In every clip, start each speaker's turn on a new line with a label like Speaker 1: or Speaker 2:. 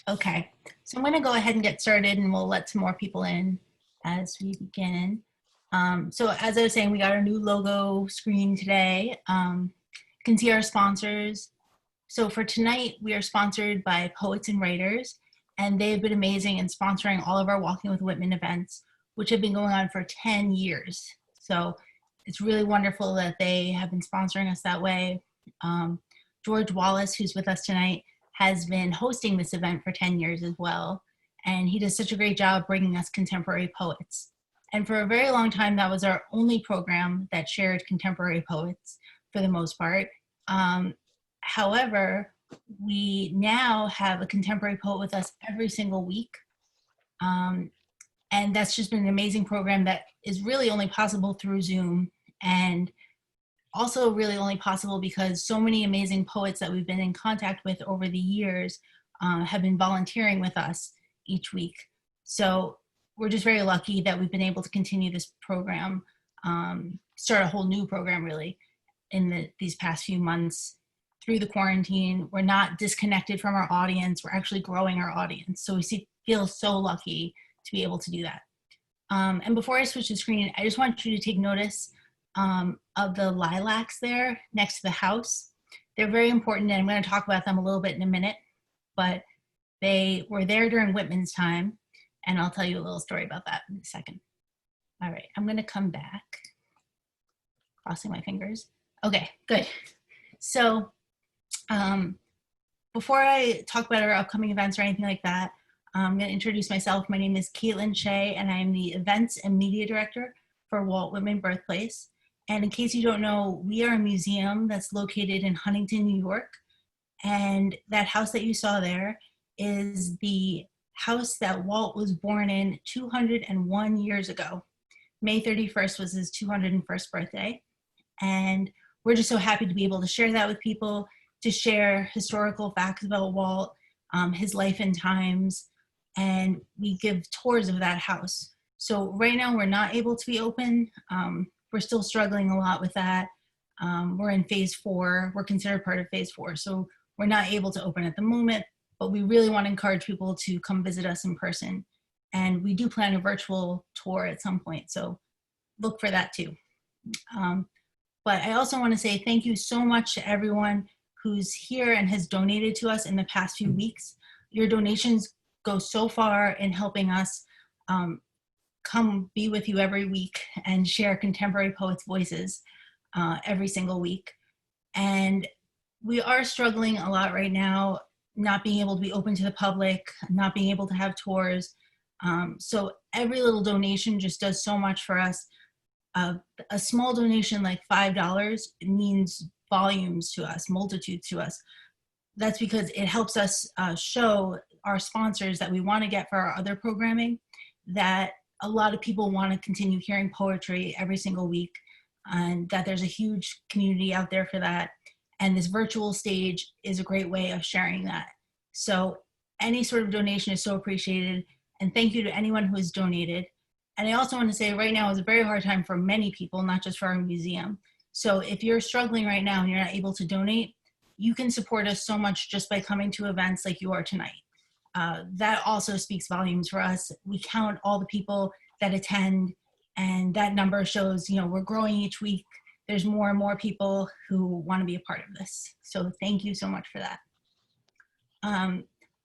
Speaker 1: Okay, so I'm going to go ahead and get started and we'll let some more people in as we begin. So as I was saying, we got our new logo screen today. You can see our sponsors. So for tonight, we are sponsored by Poets and Writers, and they've been amazing in sponsoring all of our Walking with Whitman events, which have been going on for 10 years. So it's really wonderful that they have been sponsoring us that way. George Wallace, who's with us tonight, has been hosting this event for 10 years as well. And he does such a great job bringing us contemporary poets. And for a very long time, that was our only program that shared contemporary poets for the most part. However, we now have a contemporary poet with us every single week. And that's just been an amazing program that is really only possible through Zoom, and also really only possible because so many amazing poets that we've been in contact with over the years have been volunteering with us each week. So we're just very lucky that we've been able to continue this program, start a whole new program really in these past few months through the quarantine. We're not disconnected from our audience. We're actually growing our audience. So we feel so lucky to be able to do that. And before I switch the screen, I just want you to take notice of the lilacs there next to the house. They're very important, and I'm going to talk about them a little bit in a minute, but they were there during Whitman's time, and I'll tell you a little story about that in a second. All right, I'm going to come back, crossing my fingers. Okay, good. So before I talk about our upcoming events or anything like that, I'm going to introduce myself. My name is Caitlin Shea, and I am the Events and Media Director for Walt Whitman Birthplace. And in case you don't know, we are a museum that's located in Huntington, New York. And that house that you saw there is the house that Walt was born in 201 years ago. May 31st was his 201st birthday. And we're just so happy to be able to share that with people, to share historical facts about Walt, his life and times, and we give tours of that house. So right now we're not able to be open. We're still struggling a lot with that. We're in phase 4. We're considered part of phase 4. So we're not able to open at the moment, but we really want to encourage people to come visit us in person. And we do plan a virtual tour at some point, so look for that too. But I also want to say thank you so much to everyone who's here and has donated to us in the past few weeks. Your donations go so far in helping us come be with you every week and share contemporary poets' voices every single week. And we are struggling a lot right now, not being able to be open to the public, not being able to have tours. So every little donation just does so much for us. A small donation like $5 means volumes to us, multitudes to us. That's because it helps us show our sponsors that we want to get for our other programming that a lot of people want to continue hearing poetry every single week, and that there's a huge community out there for that. And this virtual stage is a great way of sharing that. So any sort of donation is so appreciated. And thank you to anyone who has donated. And I also want to say right now is a very hard time for many people, not just for our museum. So if you're struggling right now and you're not able to donate, you can support us so much just by coming to events like you are tonight. That also speaks volumes for us. We count all the people that attend, and that number shows, we're growing each week. There's more and more people who want to be a part of this. So thank you so much for that.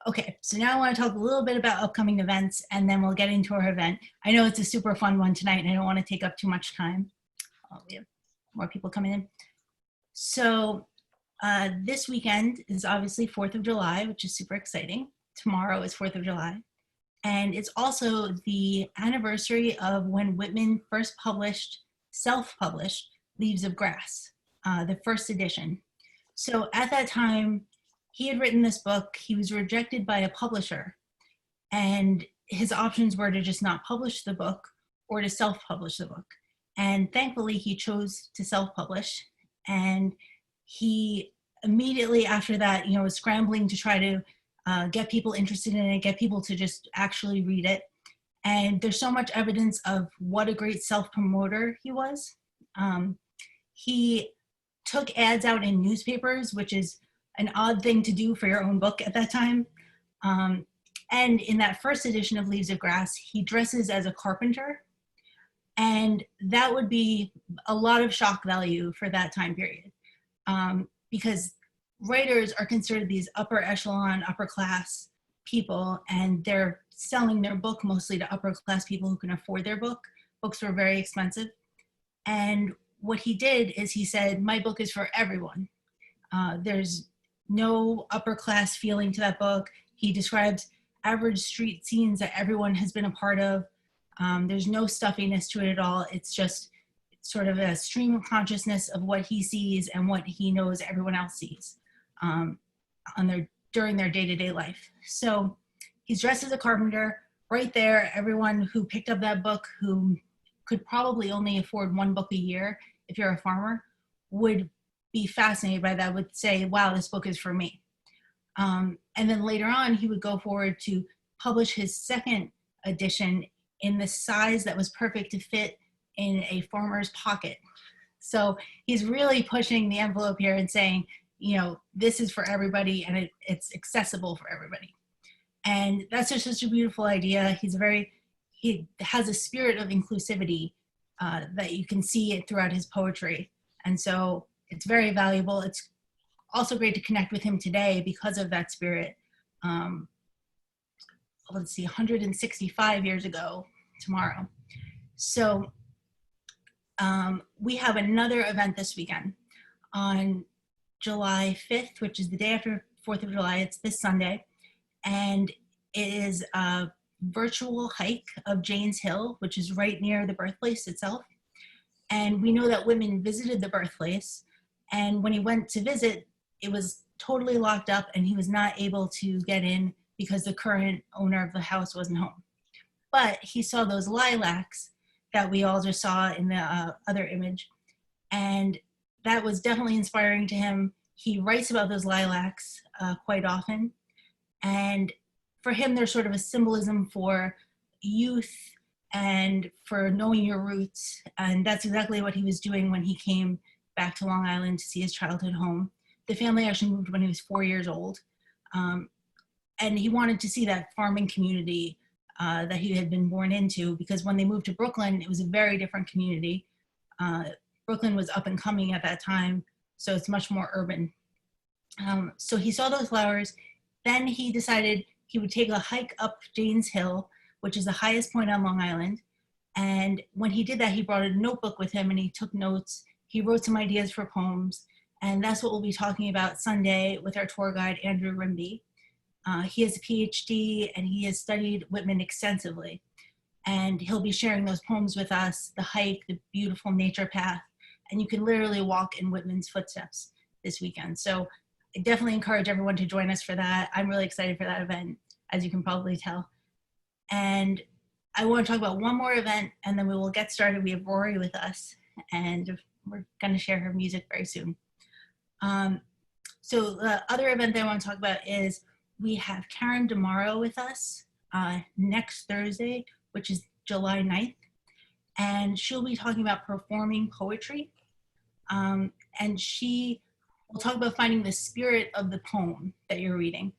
Speaker 1: Okay, so now I want to talk a little bit about upcoming events, and then we'll get into our event. I know it's a super fun one tonight, and I don't want to take up too much time. We have more people coming in. So this weekend is obviously 4th of July, which is super exciting. Tomorrow is 4th of July. And it's also the anniversary of when Whitman first self-published Leaves of Grass, the first edition. So at that time, he had written this book. He was rejected by a publisher, and his options were to just not publish the book or to self-publish the book. And thankfully, he chose to self-publish, and he immediately after that, was scrambling to try to get people interested in it, get people to just actually read it. And there's so much evidence of what a great self-promoter he was. He took ads out in newspapers, which is an odd thing to do for your own book at that time. And in that first edition of Leaves of Grass, he dresses as a carpenter. And that would be a lot of shock value for that time period, because writers are considered these upper echelon, upper class people, and they're selling their book mostly to upper class people who can afford their book. Books were very expensive. And what he did is he said, my book is for everyone. There's no upper class feeling to that book. He describes average street scenes that everyone has been a part of. There's no stuffiness to it at all. It's just sort of a stream of consciousness of what he sees and what he knows everyone else sees during their day-to-day life. So he's dressed as a carpenter. Right there, everyone who picked up that book, who could probably only afford one book a year if you're a farmer, would be fascinated by that, would say, wow, this book is for me. And then later on, he would go forward to publish his second edition in the size that was perfect to fit in a farmer's pocket. So he's really pushing the envelope here and saying, you know, this is for everybody and it's accessible for everybody. And that's just such a beautiful idea. He has a spirit of inclusivity that you can see it throughout his poetry. And so it's very valuable. It's also great to connect with him today because of that spirit. Let's see, 165 years ago tomorrow. So we have another event this weekend on July 5th, which is the day after 4th of July. It's this Sunday. And it is a virtual hike of Jane's Hill, which is right near the birthplace itself. And we know that Whitman visited the birthplace. And when he went to visit, it was totally locked up and he was not able to get in because the current owner of the house wasn't home. But he saw those lilacs that we all just saw in the other image. And that was definitely inspiring to him. He writes about those lilacs quite often. And for him, there's sort of a symbolism for youth and for knowing your roots. And that's exactly what he was doing when he came back to Long Island to see his childhood home. The family actually moved when he was 4 years old. And he wanted to see that farming community that he had been born into, because when they moved to Brooklyn, it was a very different community. Brooklyn was up and coming at that time, so it's much more urban. So he saw those flowers. Then he decided he would take a hike up Jane's Hill, which is the highest point on Long Island. And when he did that, he brought a notebook with him and he took notes. He wrote some ideas for poems. And that's what we'll be talking about Sunday with our tour guide, Andrew Rimby. He has a Ph.D. and he has studied Whitman extensively. And he'll be sharing those poems with us, the hike, the beautiful nature path. And you can literally walk in Whitman's footsteps this weekend. So I definitely encourage everyone to join us for that. I'm really excited for that event, as you can probably tell. And I want to talk about one more event and then we will get started. We have Rorie with us and we're going to share her music very soon. So the other event that I want to talk about is we have Karen DeMauro with us next Thursday, which is July 9th. And she'll be talking about performing poetry. And she will talk about finding the spirit of the poem that you're reading.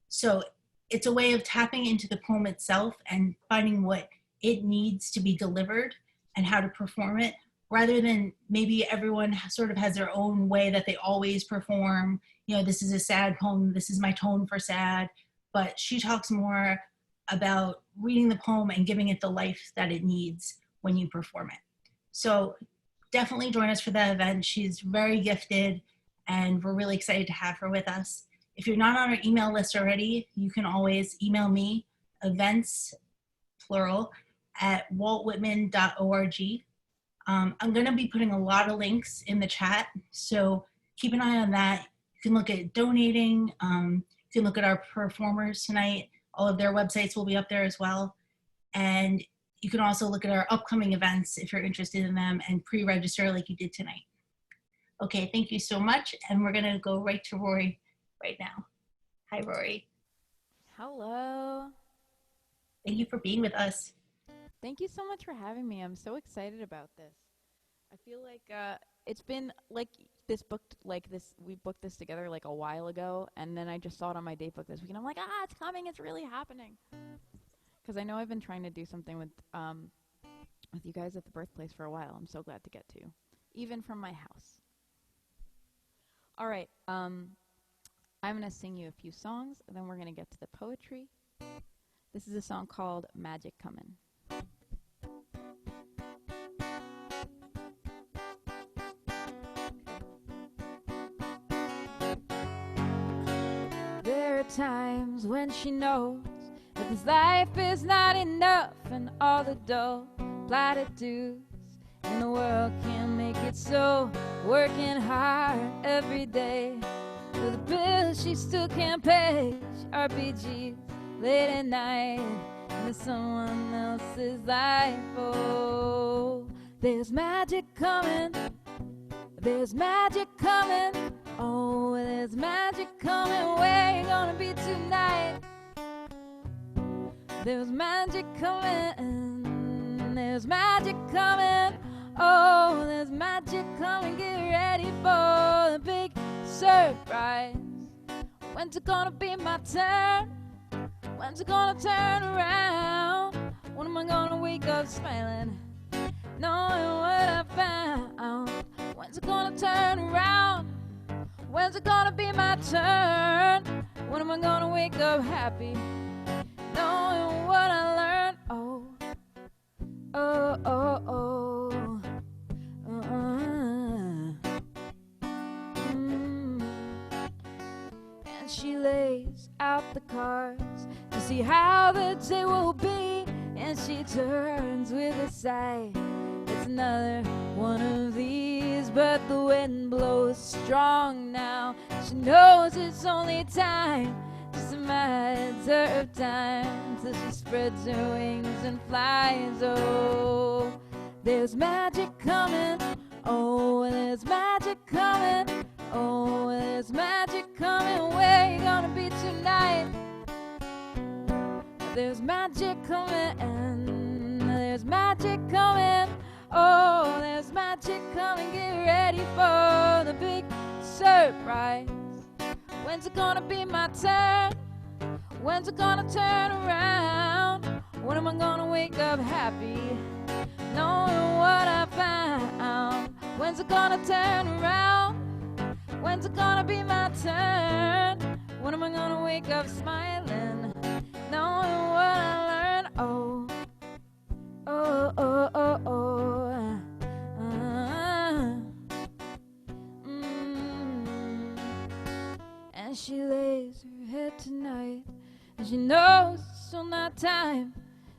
Speaker 1: So it's a way of tapping into the poem itself and finding what it needs to be delivered and how to perform it, rather than maybe everyone sort of has their own way that they always perform. You know, this is a sad poem, this is my tone for sad. But she talks more about reading the poem and giving it the life that it needs when you perform it. So definitely join us for that event. She's very gifted and we're really excited to have her with us. If you're not on our email list already, you can always email me, events, plural, at waltwhitman.org. I'm going to be putting a lot of links in the chat, so keep an eye on that. You can look at donating. You can look at our performers tonight. All of their websites will be up there as well. And you can also look at our upcoming events if you're interested in them and pre-register like you did tonight. Okay, thank you so much. And we're going to go right to Rorie right now. Hi, Rorie.
Speaker 2: Hello.
Speaker 1: Thank you for being with us.
Speaker 2: Thank you so much for having me. I'm so excited about this. I feel like it's been like this booked like this. We booked this together like a while ago, and then I just saw it on my date book this week, and I'm like, it's coming, it's really happening. Because I know I've been trying to do something with you guys at the Birthplace for a while. I'm so glad to get to, even from my house. All right, I'm gonna sing you a few songs, and then we're gonna get to the poetry. This is a song called "Magic Comin'." There are times when she knows that this life is not enough, and all the dull platitudes in the world can't make it so. Working hard every day for the bills she still can't pay. RPGs late at night into someone else's life. Oh, there's magic coming. There's magic coming. Oh, there's magic coming. Where you gonna be tonight? There's magic coming. There's magic coming. Oh, there's magic coming. Get ready for the big surprise. When's it gonna be my turn? When's it gonna turn around? When am I gonna wake up smiling, knowing what I found? When's it gonna turn around? When's it gonna be my turn? When am I gonna wake up happy, knowing what I learned? Oh, oh, oh, oh. And she lays out the cards to see how the day will be, and she turns with a sigh. It's another one of these, but the wind blows strong now. She knows it's only time, just a matter of time, till she spreads her wings and flies. Oh, there's magic coming. Oh, there's magic coming. Oh, there's magic coming. Where you gonna be tonight? There's magic coming. There's magic coming. Oh, there's magic coming. Get ready for the big surprise. When's it gonna be my turn? When's it gonna turn around? When am I gonna wake up happy, knowing what I found? When's it gonna turn around? When's it gonna be my turn? When am I gonna wake up smiling, knowing what I learned? Oh, oh, oh, oh, oh. And she lays her head tonight, and she knows it's still not time,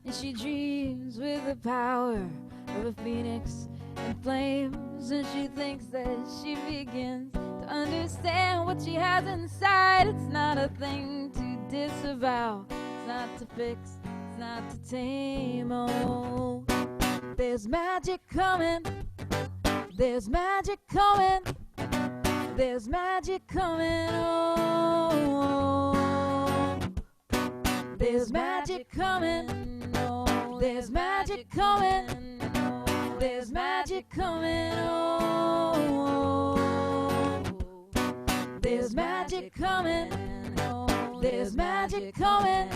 Speaker 2: and she dreams with the power of a phoenix in flames, and she thinks that she begins to understand what she has inside. It's not a thing to disavow, it's not to fix, it's not to tame. Oh, there's magic coming. There's magic coming. There's magic coming. Oh, there's magic coming. Oh, there's magic coming. There's magic coming. Oh, there's magic coming. There's magic coming.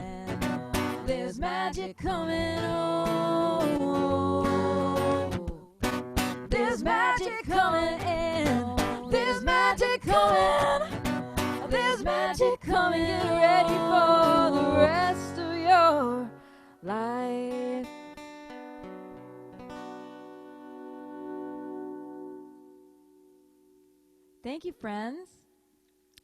Speaker 2: There's magic coming. Oh, there's magic coming in. There's magic coming. There's magic coming. Get ready for the rest of your life. Thank you, friends.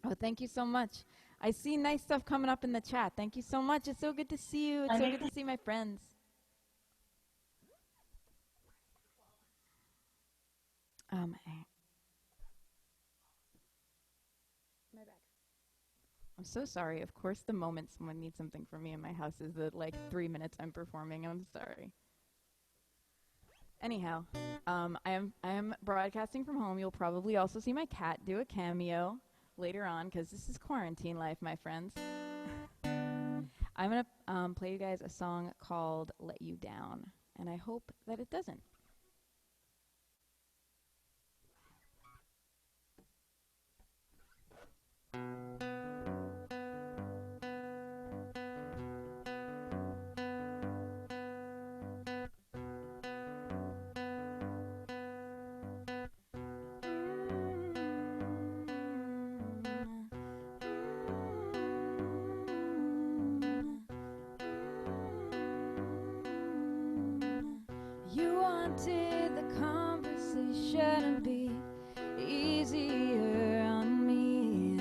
Speaker 2: Oh, thank you so much. I see nice stuff coming up in the chat. Thank you so much. It's so good to see you. It's so good to see my friends. I'm so sorry. Of course, the moment someone needs something from me in my house is the 3 minutes I'm performing. I'm sorry. Anyhow, I am broadcasting from home. You'll probably also see my cat do a cameo later on, because this is quarantine life, my friends. I'm going to play you guys a song called Let You Down, and I hope that it doesn't. wanted the conversation to be easier on me.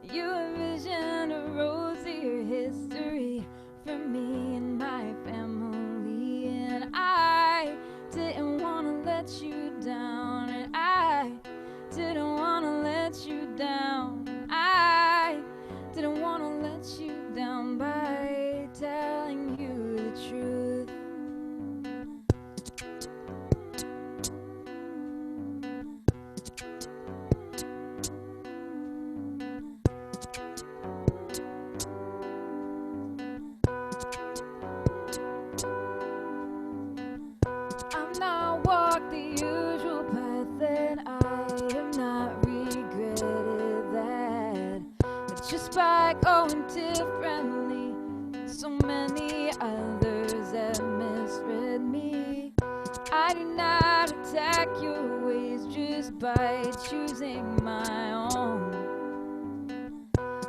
Speaker 2: You envisioned a rosier history for me and my family, and I didn't want to let you down, and I didn't want to let you down. I didn't want to let you down by telling you the truth. I'm not walked the usual path, and I have not regretted that. But just by going differently, so many others have misread me. I did not attack your ways just by choosing my own.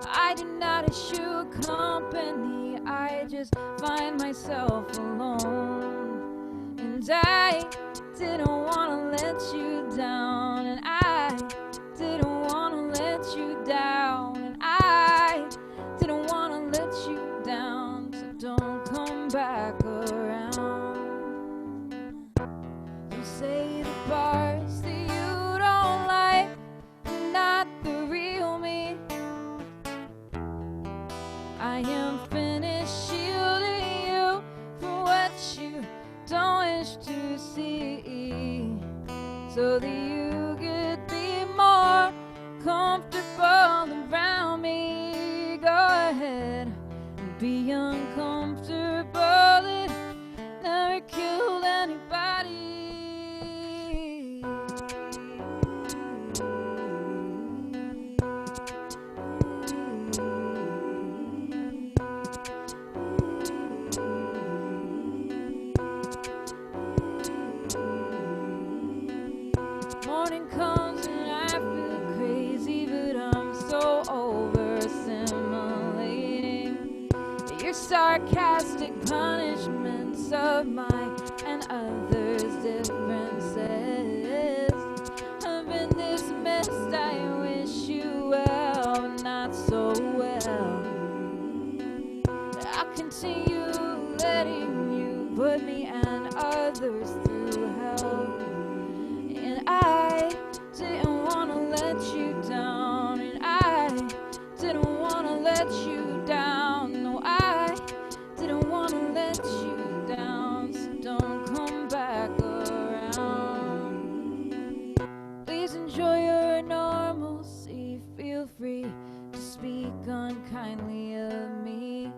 Speaker 2: I did not eschew company, I just find myself alone. And I didn't want to let you down, and I didn't want to let you down, and I didn't want to let you down, so don't come back around. You say the parts that you don't like are not the real me. I am finished shielding you from what you don't wish to see, so that you could be more comfortable around me. Go ahead and be uncomfortable. It never killed anybody. Morning comes and I feel crazy, but I'm so over assimilating your sarcastic punishments of my and others' differences. I've been dismissed, I wish you well, but not so well. I'll continue letting you put me and others through hell. And I didn't want to let you down, and I didn't want to let you down. No, I didn't want to let you down, so don't come back around. Please enjoy your normalcy, feel free to speak unkindly of me,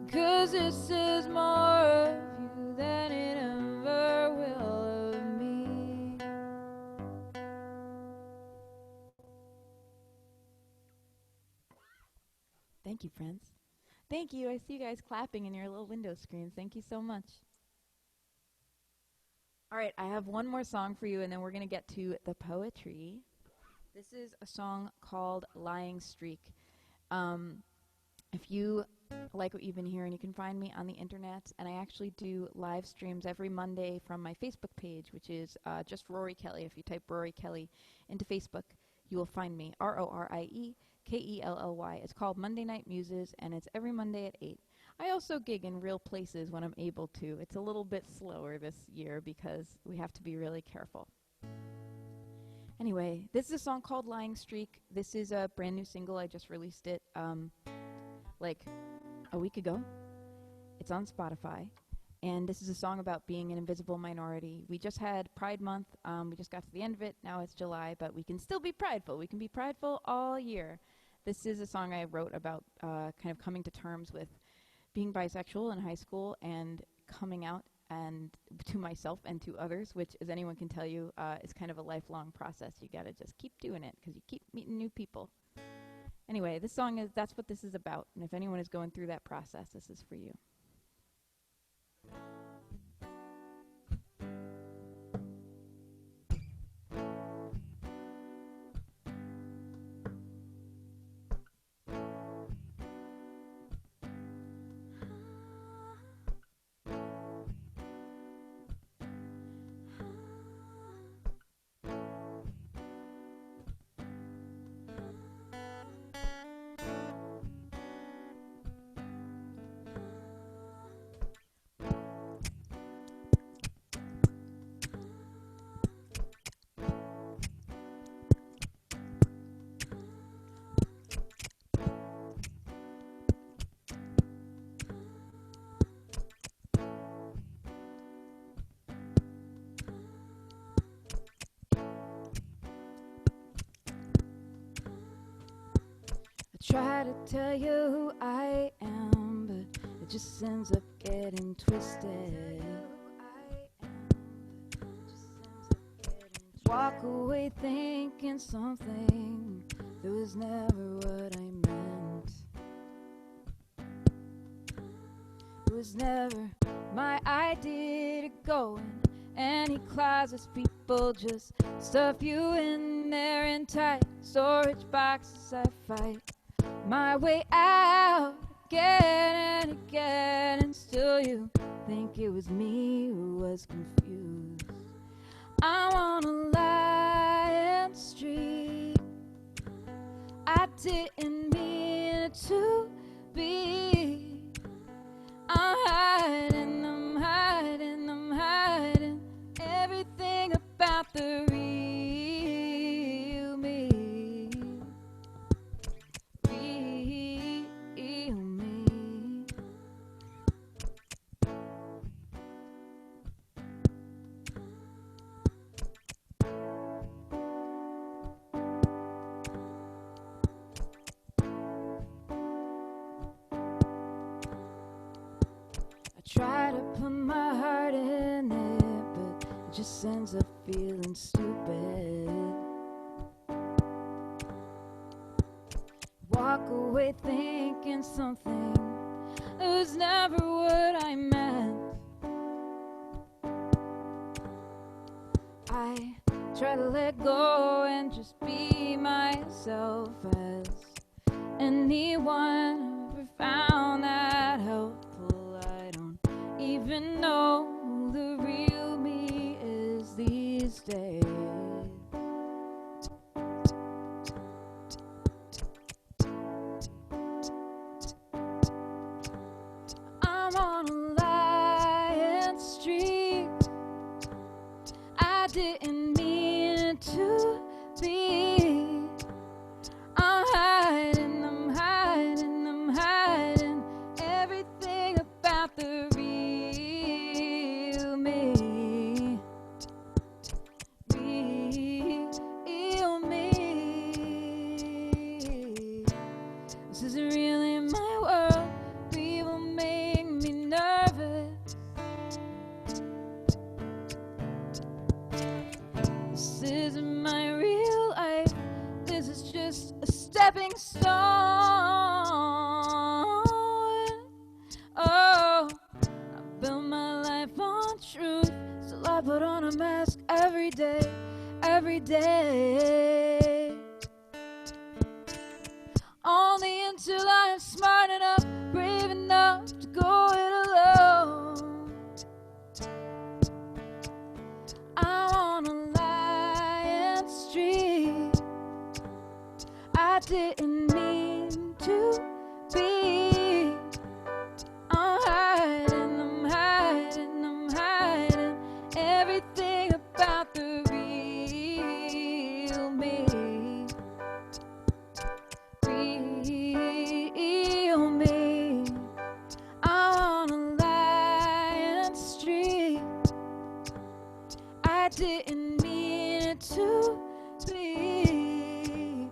Speaker 2: 'cause this is more of you than it ever will of me. Thank you, friends. Thank you. I see you guys clapping in your little window screens. Thank you so much. All right, I have one more song for you, and then we're going to get to the poetry. This is a song called Lying Streak. If you like what you've been hearing, you can find me on the internet, and I actually do live streams every Monday from my Facebook page, which is just Rorie Kelly. If you type Rorie Kelly into Facebook, you will find me, RORIE KELLY. It's called Monday Night Muses, and it's every Monday at 8. I also gig in real places when I'm able to. It's a little bit slower this year because we have to be really careful. Anyway, this is a song called Lying Streak. This is a brand new single. I just released it like a week ago. It's on Spotify. And this is a song about being an invisible minority. We just had Pride Month. We just got to the end of it. Now it's July, but we can still be prideful. We can be prideful all year. This is a song I wrote about kind of coming to terms with being bisexual in high school and coming out and to myself and to others, which, as anyone can tell you, is kind of a lifelong process. You got to just keep doing it because you keep meeting new people. Anyway, this song that's what this is about. And if anyone is going through that process, this is for you. try to tell you who I am, but it just ends up getting twisted. Walk away thinking something that was never what I meant. It was never my idea to go in any closets. People just stuff you in there in tight storage boxes. I fight my way out again and again, and still you think it was me who was confused. I'm on a lying street. I didn't mean to be. I'm hiding, I'm hiding, I'm hiding everything about the real me. Real me. Try to put my heart in it, but it just ends up feeling stupid. Walk away thinking something that was never what I meant. I try to let go and just be myself, as anyone ever found that helpful? Even know the real me is these days. I'm on a lying street. I didn't mean to be. I'm hiding, I'm hiding, I'm hiding everything about the real me. Real me. This isn't really my world. People make me nervous. This isn't my real life. This is just a stepping stone. Oh, I built my life on truth, still I put on a mask every day, every day. Only until I am smart enough, brave enough to go it alone. I'm on a lying street. I didn't mean to be. I'm hiding, I'm hiding, I'm hiding everything about the real me. Real me. I'm on a lying street. I didn't mean it to be.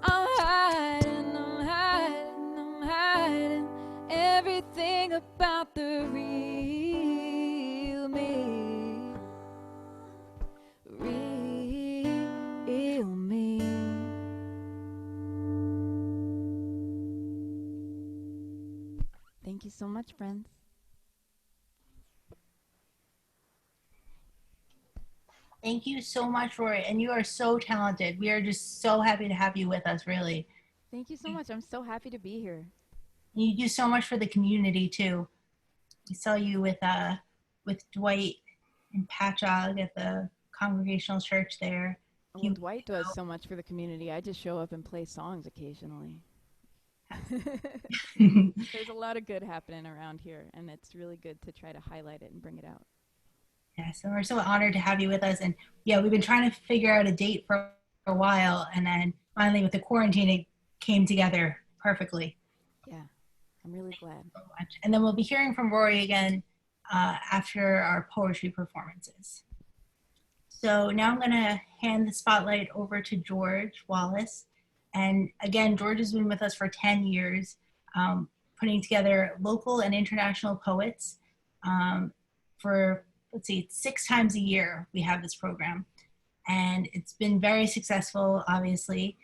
Speaker 2: I'm hiding, I'm hiding, I'm hiding everything about the real me. Real me. Thank you so much, friends.
Speaker 1: Thank you so much, Rorie, and you are so talented. We are just so happy to have you with us, really.
Speaker 2: Thank you so much. I'm so happy to be here.
Speaker 1: And you do so much for the community too. We saw you with Dwight and Patchogue at the Congregational Church there.
Speaker 2: Well, Dwight does so much for the community. I just show up and play songs occasionally. There's a lot of good happening around here, and it's really good to try to highlight it and bring it out.
Speaker 1: Yes, and we're so honored to have you with us. And yeah, we've been trying to figure out a date for a while, and then finally with the quarantine, it came together perfectly.
Speaker 2: Yeah, I'm really glad.
Speaker 1: So much. And then we'll be hearing from Rorie again after our poetry performances. So now I'm going to hand the spotlight over to George Wallace, And again, George has been with us for 10 years, putting together local and international poets for, let's see, 6 times a year we have this program. And it's been very successful, obviously.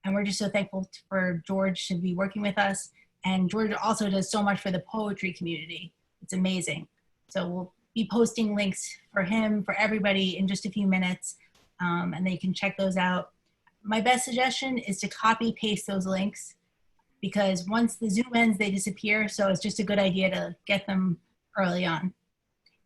Speaker 1: And we're just so thankful for George to be working with us. And George also does so much for the poetry community. It's amazing. So we'll be posting links for him, for everybody in just a few minutes, and they can check those out. My best suggestion is to copy paste those links, because once the Zoom ends, they disappear. So it's just a good idea to get them early on.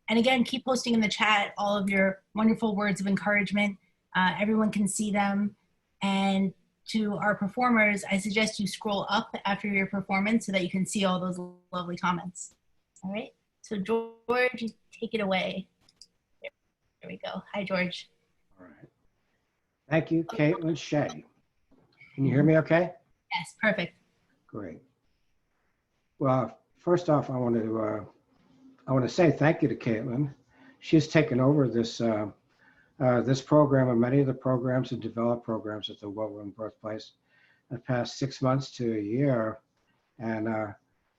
Speaker 1: And again, keep posting in the chat all of your wonderful words of encouragement. Everyone can see them. And to our performers, I suggest you scroll up after your performance so that you can see all those lovely comments. All right, so George, take it away. There we go. Hi, George.
Speaker 3: All right. Thank you, Caitlin Shea. Can you hear me okay?
Speaker 1: Yes, perfect.
Speaker 3: Great. Well, first off, I want to say thank you to Caitlin. She's taken over this this program and many of the programs and developed programs at the Walt Birthplace in the past 6 months to a year, and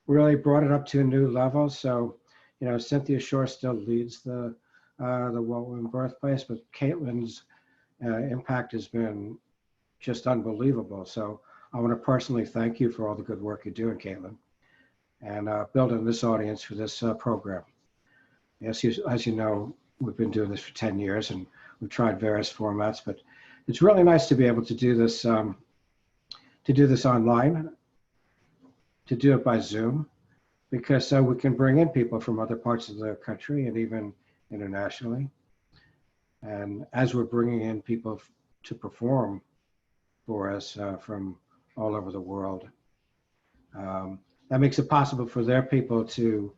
Speaker 3: really brought it up to a new level. So, you know, Cynthia Shore still leads the Walt Birthplace, but Caitlin's impact has been just unbelievable. So I want to personally thank you for all the good work you're doing, Caitlin, and building this audience for this program. Yes, as you know, we've been doing this for 10 years and we've tried various formats, but it's really nice to be able to do this online, to do it by Zoom, because we can bring in people from other parts of the country and even internationally. And as we're bringing in people to perform for us from all over the world, that makes it possible for their people to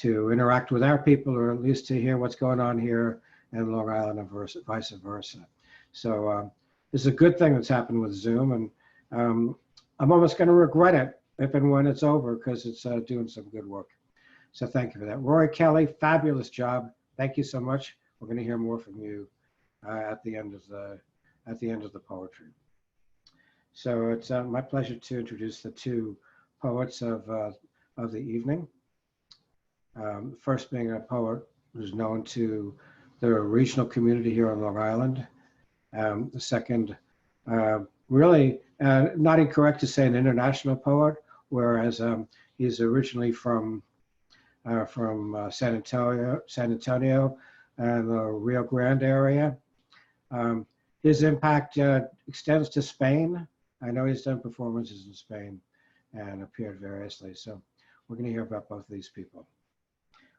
Speaker 3: interact with our people, or at least to hear what's going on here in Long Island and vice versa. So this is a good thing that's happened with Zoom, and I'm almost going to regret it if and when it's over, because it's doing some good work. So thank you for that. Rorie Kelly, fabulous job. Thank you so much. We're going to hear more from you at the end of the poetry. So it's my pleasure to introduce the 2 poets of the evening. First being a poet who's known to the regional community here on Long Island. The second, really not incorrect to say an international poet, whereas he's originally from San Antonio and the Rio Grande area. His impact extends to Spain. I know he's done performances in Spain and appeared variously. So we're going to hear about both of these people.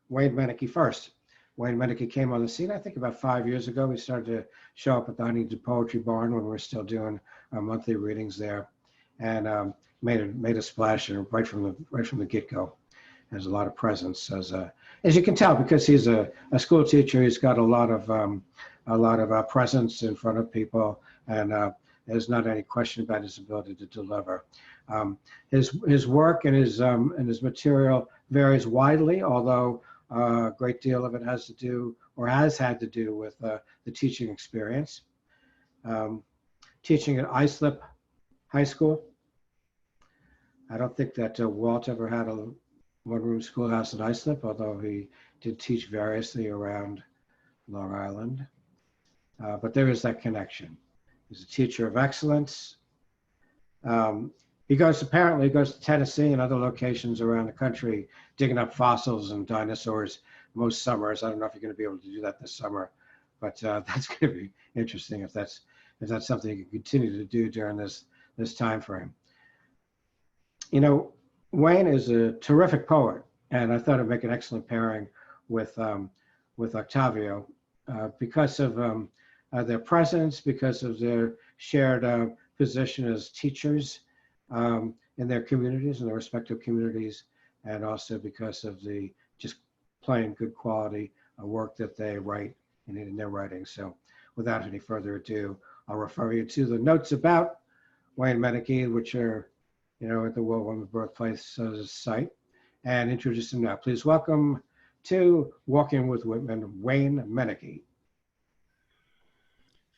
Speaker 3: Wayne Mennecke first. Wayne Mennecke came on the scene, I think, about 5 years ago. We started to show up at the Huntington Poetry Barn when we were still doing our monthly readings there, and made a splash right from the get-go. Has a lot of presence, as you can tell, because he's a school teacher. He's got a lot of presence in front of people, and there's not any question about his ability to deliver. His work and his material varies widely, although a great deal of it has to do, or has had to do, with the teaching experience. Teaching at Islip High School. I don't think that Walt ever had a one-room schoolhouse at Islip, although he did teach variously around Long Island. But there is that connection. He's a teacher of excellence. He apparently goes to Tennessee and other locations around the country, digging up fossils and dinosaurs most summers. I don't know if you're going to be able to do that this summer, but that's going to be interesting if that's something you can continue to do during this time frame. You know, Wayne is a terrific poet, and I thought it'd make an excellent pairing with Octavio because of their presence, because of their shared position as teachers in their communities, in their respective communities, and also because of the just plain good quality work that they write in their writing. So without any further ado, I'll refer you to the notes about Wayne Mennecke, which are, you know, at the Walt Birthplace site, and introduce him now. Please welcome to Walking with Whitman, Wayne Mennecke.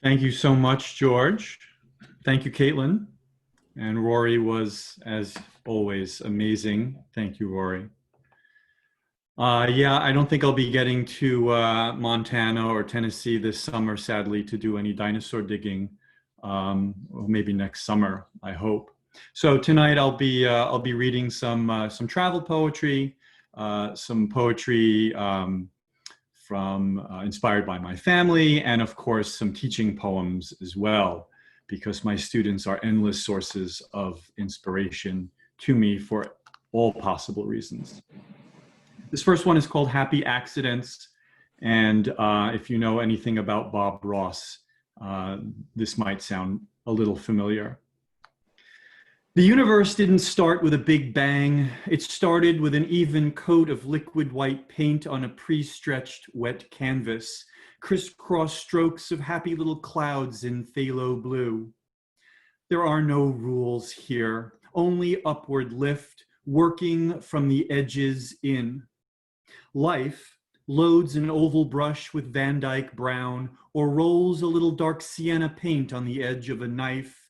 Speaker 4: Thank you so much, George. Thank you, Caitlin. And Rorie was, as always, amazing. Thank you, Rorie. Yeah, I don't think I'll be getting to Montana or Tennessee this summer, sadly, to do any dinosaur digging. Or maybe next summer, I hope. So tonight I'll be reading some travel poetry, some poetry from inspired by my family, and of course some teaching poems as well, because my students are endless sources of inspiration to me for all possible reasons. This first one is called Happy Accidents, and if you know anything about Bob Ross, this might sound a little familiar. The universe didn't start with a big bang. It started with an even coat of liquid white paint on a pre-stretched wet canvas, crisscross strokes of happy little clouds in phthalo blue. There are no rules here, only upward lift, working from the edges in. Life loads an oval brush with Van Dyke brown or rolls a little dark sienna paint on the edge of a knife,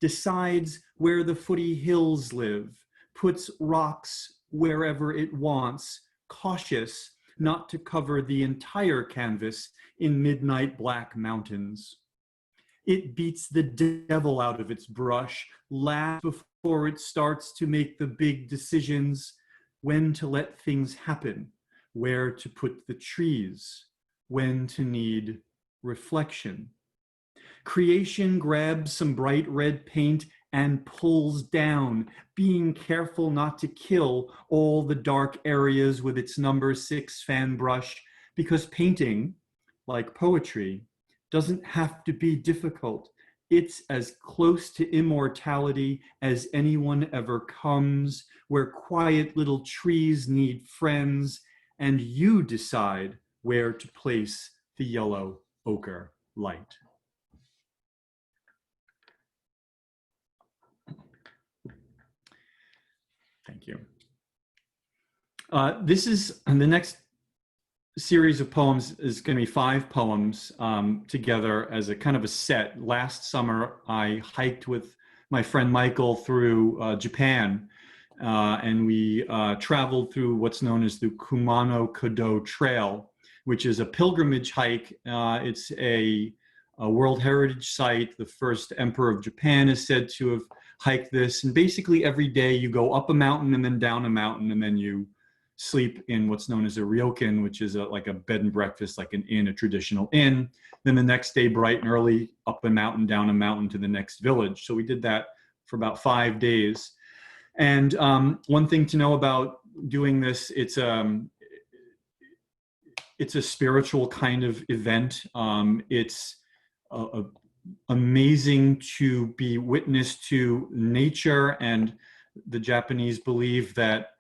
Speaker 4: decides where the footy hills live, puts rocks wherever it wants, cautious not to cover the entire canvas in midnight black mountains. It beats the devil out of its brush, laughs before it starts to make the big decisions, when to let things happen, where to put the trees, when to need reflection. Creation grabs some bright red paint and pulls down, being careful not to kill all the dark areas with its number 6 fan brush, because painting, like poetry, doesn't have to be difficult. It's as close to immortality as anyone ever comes, where quiet little trees need friends, and you decide where to place the yellow ochre light. Thank you. This is, and the next series of poems is going to be 5 poems together as a kind of a set. Last summer, I hiked with my friend Michael through Japan, and we traveled through what's known as the Kumano-Kodo Trail, which is a pilgrimage hike. It's a World Heritage Site. The first emperor of Japan is said to have hiked this. And basically every day you go up a mountain and then down a mountain, and then you sleep in what's known as a ryokan, which is like a bed and breakfast, like an inn, a traditional inn. Then the next day, bright and early, up a mountain, down a mountain to the next village. So we did that for about 5 days. And one thing to know about doing this, it's a spiritual kind of event. It's amazing to be witness to nature, and the Japanese believe that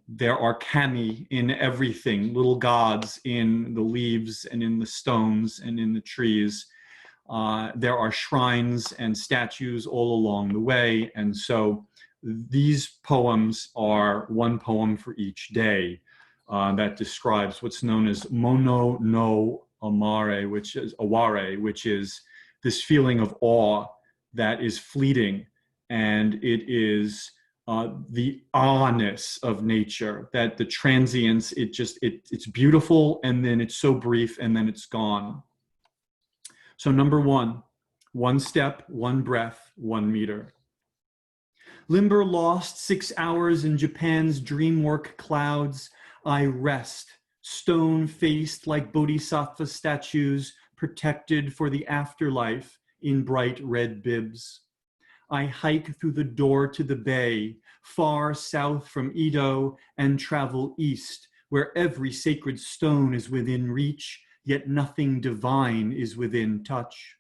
Speaker 4: there are kami in everything, little gods in the leaves and in the stones and in the trees. There are shrines and statues all along the way, and so these poems are 1 poem for each day that describes what's known as mono no amare, which is aware, which is this feeling of awe that is fleeting, and it is the awe-ness of nature, that the transience, it's beautiful, and then it's so brief, and then it's gone. So number 1, 1 step, 1 breath, 1 meter. Limber lost 6 hours in Japan's dreamwork clouds. I rest, stone-faced like bodhisattva statues, protected for the afterlife in bright red bibs. I hike through the door to the bay, far south from Edo, and travel east, where every sacred stone is within reach, yet nothing divine is within touch.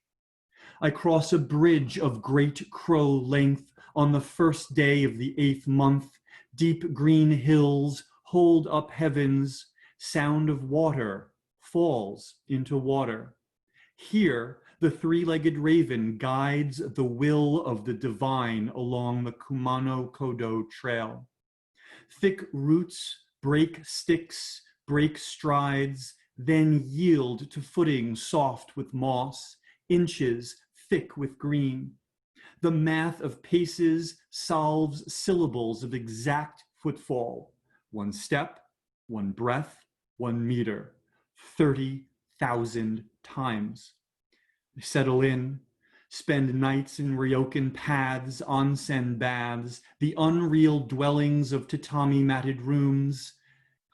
Speaker 4: I cross a bridge of great crow length on the first day of the 8th month. Deep green hills hold up heavens, sound of water falls into water. Here, the 3-legged raven guides the will of the divine along the Kumano-Kodo Trail. Thick roots break sticks, break strides, then yield to footing soft with moss, inches thick with green. The math of paces solves syllables of exact footfall. 1 step, 1 breath, 1 meter, 30,000 times. I settle in, spend nights in ryokan paths, onsen baths, the unreal dwellings of tatami-matted rooms.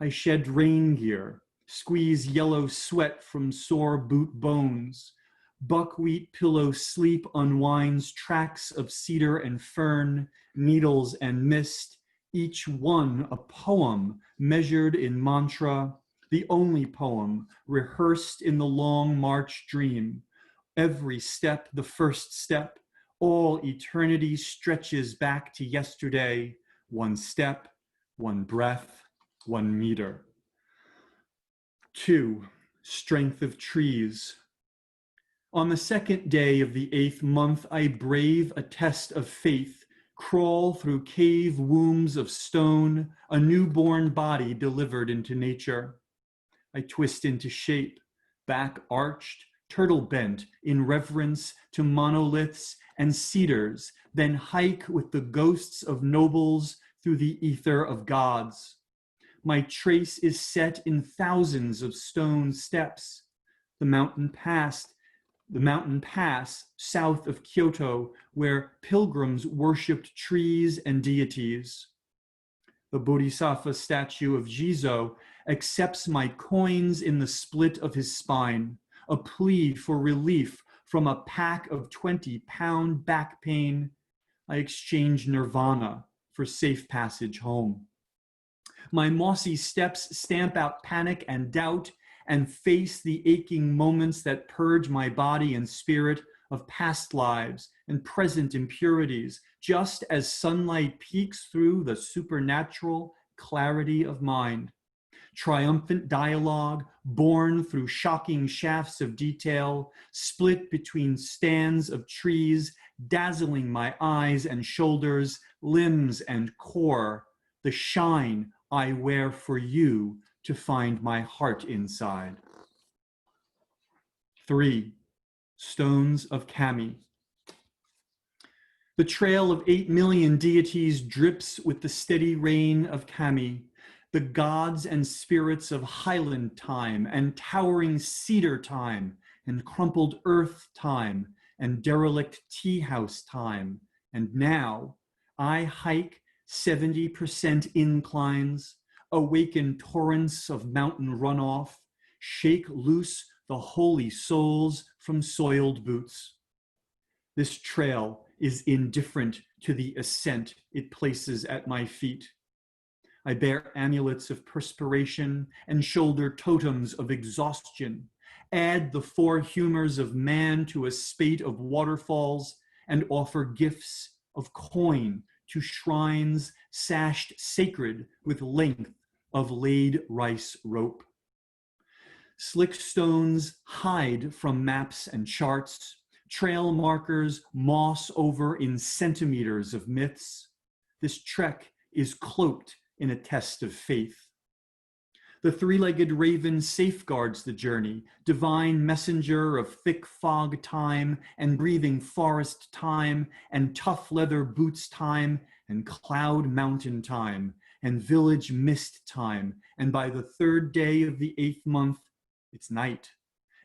Speaker 4: I shed rain gear, squeeze yellow sweat from sore boot bones. Buckwheat pillow sleep unwinds tracks of cedar and fern, needles and mist, each one a poem measured in mantra, the only poem rehearsed in the long march dream. Every step the first step, all eternity stretches back to yesterday. 1 step, 1 breath, 1 meter. 2, strength of trees. On the 2nd day of the 8th month, I brave a test of faith, crawl through cave wombs of stone, a newborn body delivered into nature. I twist into shape, back arched, turtle bent in reverence to monoliths and cedars, then hike with the ghosts of nobles through the ether of gods. My trace is set in thousands of stone steps. The mountain pass south of Kyoto, where pilgrims worshipped trees and deities. The Bodhisattva statue of Jizo accepts my coins in the split of his spine, a plea for relief from a pack of 20-pound back pain. I exchange nirvana for safe passage home. My mossy steps stamp out panic and doubt and face the aching moments that purge my body and spirit of past lives and present impurities, just as sunlight peeks through the supernatural clarity of mind. Triumphant dialogue, born through shocking shafts of detail, split between stands of trees, dazzling my eyes and shoulders, limbs and core, the shine I wear for you to find my heart inside. 3, stones of Kami. The trail of 8 million deities drips with the steady rain of Kami, the gods and spirits of highland time and towering cedar time and crumpled earth time and derelict tea house time. And now I hike 70% inclines, awaken torrents of mountain runoff, shake loose the holy souls from soiled boots. This trail is indifferent to the ascent it places at my feet. I bear amulets of perspiration and shoulder totems of exhaustion, add the 4 humors of man to a spate of waterfalls, and offer gifts of coin to shrines sashed sacred with length of laid rice rope. Slick stones hide from maps and charts, trail markers moss over in centimeters of myths. This trek is cloaked in a test of faith. The 3-legged raven safeguards the journey, divine messenger of thick fog time and breathing forest time and tough leather boots time and cloud mountain time and village mist time. And by the 3rd day of the 8th month, it's night,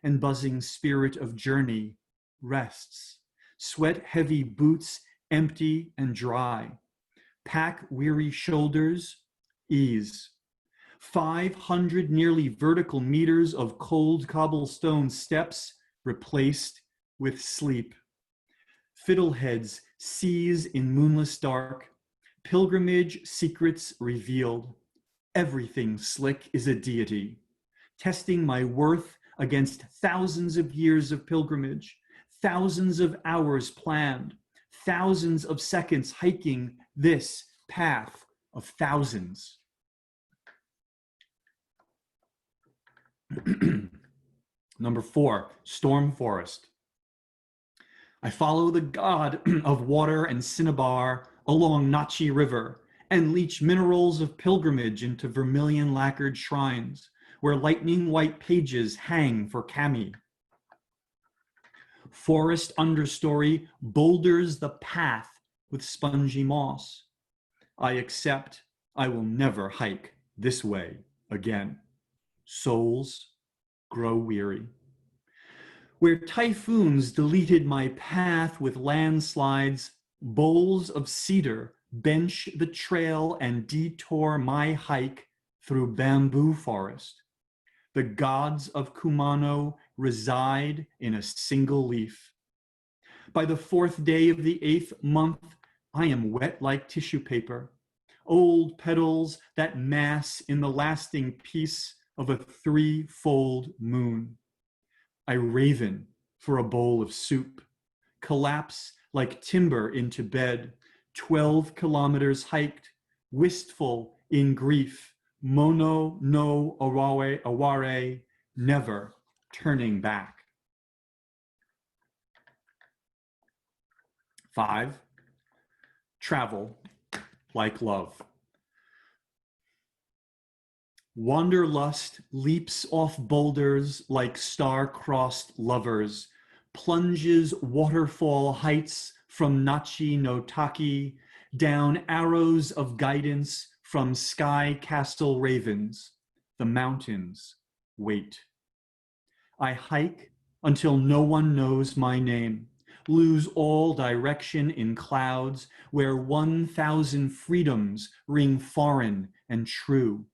Speaker 4: and buzzing spirit of journey rests. Sweat-heavy boots empty and dry. Pack-weary shoulders ease. 500 nearly vertical meters of cold cobblestone steps replaced with sleep. Fiddleheads seize in moonless dark. Pilgrimage secrets revealed. Everything slick is a deity. Testing my worth against thousands of years of pilgrimage, thousands of hours planned, thousands of seconds hiking this path of thousands. Number 4, storm forest. I follow the god of water and cinnabar along Nachi River and leach minerals of pilgrimage into vermilion lacquered shrines where lightning white pages hang for Kami. Forest understory boulders the path with spongy moss. I accept I will never hike this way again. Souls grow weary. Where typhoons deleted my path with landslides, bowls of cedar bench the trail and detour my hike through bamboo forest. The gods of Kumano reside in a single leaf. By the 4th day of the 8th month, I am wet like tissue paper, old petals that mass in the lasting peace of a 3-fold moon. I raven for a bowl of soup, collapse like timber into bed, 12 kilometers hiked, wistful in grief, mono no aware, never turning back. 5, travel like love. Wanderlust leaps off boulders like star-crossed lovers, plunges waterfall heights from Nachi no Taki, down arrows of guidance from sky castle ravens. The mountains wait. I hike until no one knows my name, lose all direction in clouds where 1,000 freedoms ring foreign and true.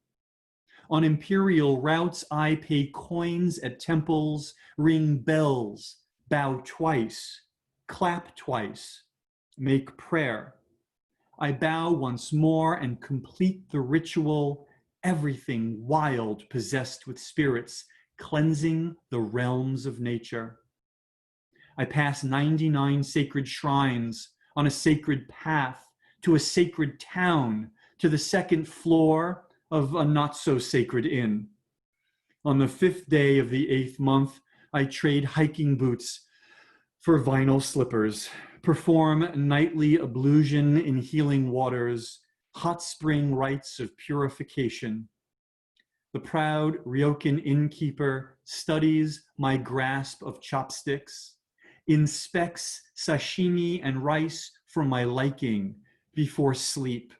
Speaker 4: On imperial routes, I pay coins at temples, ring bells, bow twice, clap twice, make prayer. I bow once more and complete the ritual, everything wild possessed with spirits, cleansing the realms of nature. I pass 99 sacred shrines on a sacred path to a sacred town, to the 2nd floor of a not-so-sacred inn. On the 5th day of the 8th month, I trade hiking boots for vinyl slippers, perform nightly ablution in healing waters, hot spring rites of purification. The proud Ryokan innkeeper studies my grasp of chopsticks, inspects sashimi and rice for my liking before sleep,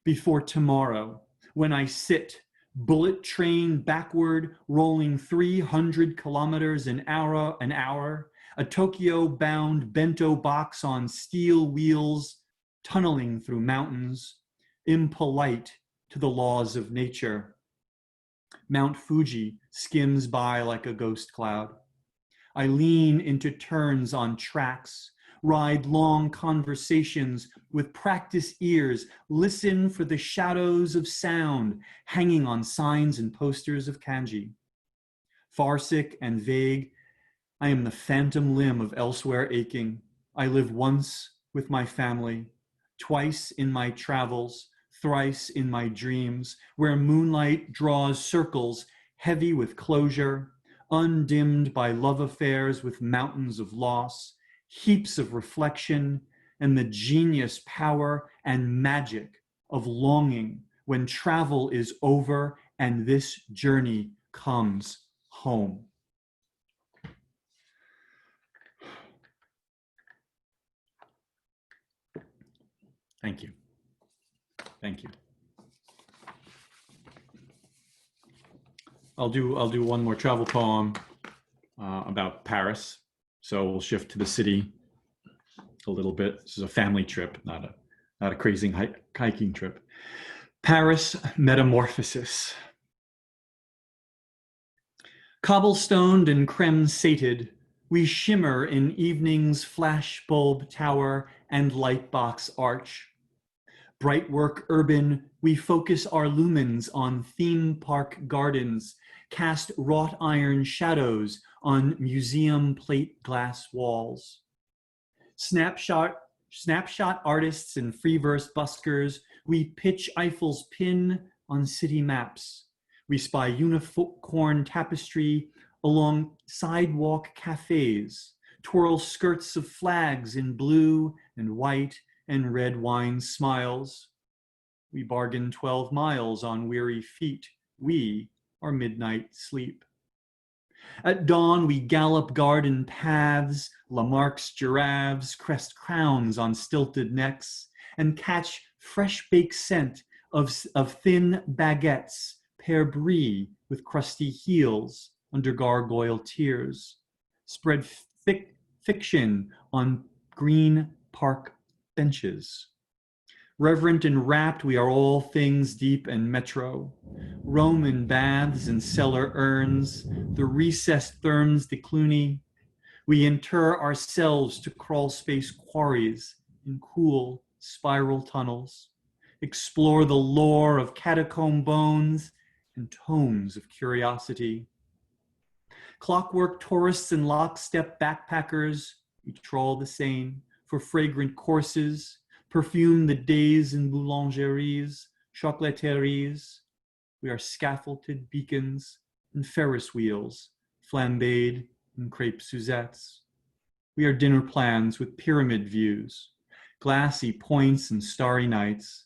Speaker 4: before tomorrow, when I sit, bullet train backward, rolling 300 kilometers an hour, a Tokyo-bound bento box on steel wheels, tunneling through mountains, impolite to the laws of nature. Mount Fuji skims by like a ghost cloud. I lean into turns on tracks, ride long conversations with practiced ears, listen for the shadows of sound hanging on signs and posters of kanji. Farsick and vague, I am the phantom limb of elsewhere aching. I live once with my family, twice in my travels, thrice in my dreams, where moonlight draws circles heavy with closure, undimmed by love affairs with mountains of loss, heaps of reflection, and the genius, power, and magic of longing when travel is over and this journey comes home. Thank you. Thank you. I'll do one more travel poem about Paris. So we'll shift to the city a little bit. This is a family trip, not a crazy hiking trip. Paris Metamorphosis. Cobblestoned and creme-sated, we shimmer in evening's flashbulb tower and lightbox arch. Brightwork urban, we focus our lumens on theme park gardens, cast wrought iron shadows on museum plate glass walls. Snapshot artists and free verse buskers, we pitch Eiffel's pin on city maps. We spy unicorn tapestry along sidewalk cafes, twirl skirts of flags in blue and white and red wine smiles. We bargain 12 miles on weary feet. We are midnight sleep. At dawn, we gallop garden paths, Lamarck's giraffes crest crowns on stilted necks, and catch fresh baked scent of thin baguettes, pear brie with crusty heels under gargoyle tears. Spread thick fiction on green park benches. Reverent and rapt, we are all things deep and metro. Roman baths and cellar urns, the recessed therms de Cluny. We inter ourselves to crawl space quarries in cool spiral tunnels. Explore the lore of catacomb bones and tomes of curiosity. Clockwork tourists and lockstep backpackers, we trawl the Seine for fragrant courses, perfume the days in boulangeries, chocolateries. We are scaffolded beacons and Ferris wheels, flambéed in crepe Suzettes. We are dinner plans with pyramid views, glassy points and starry nights,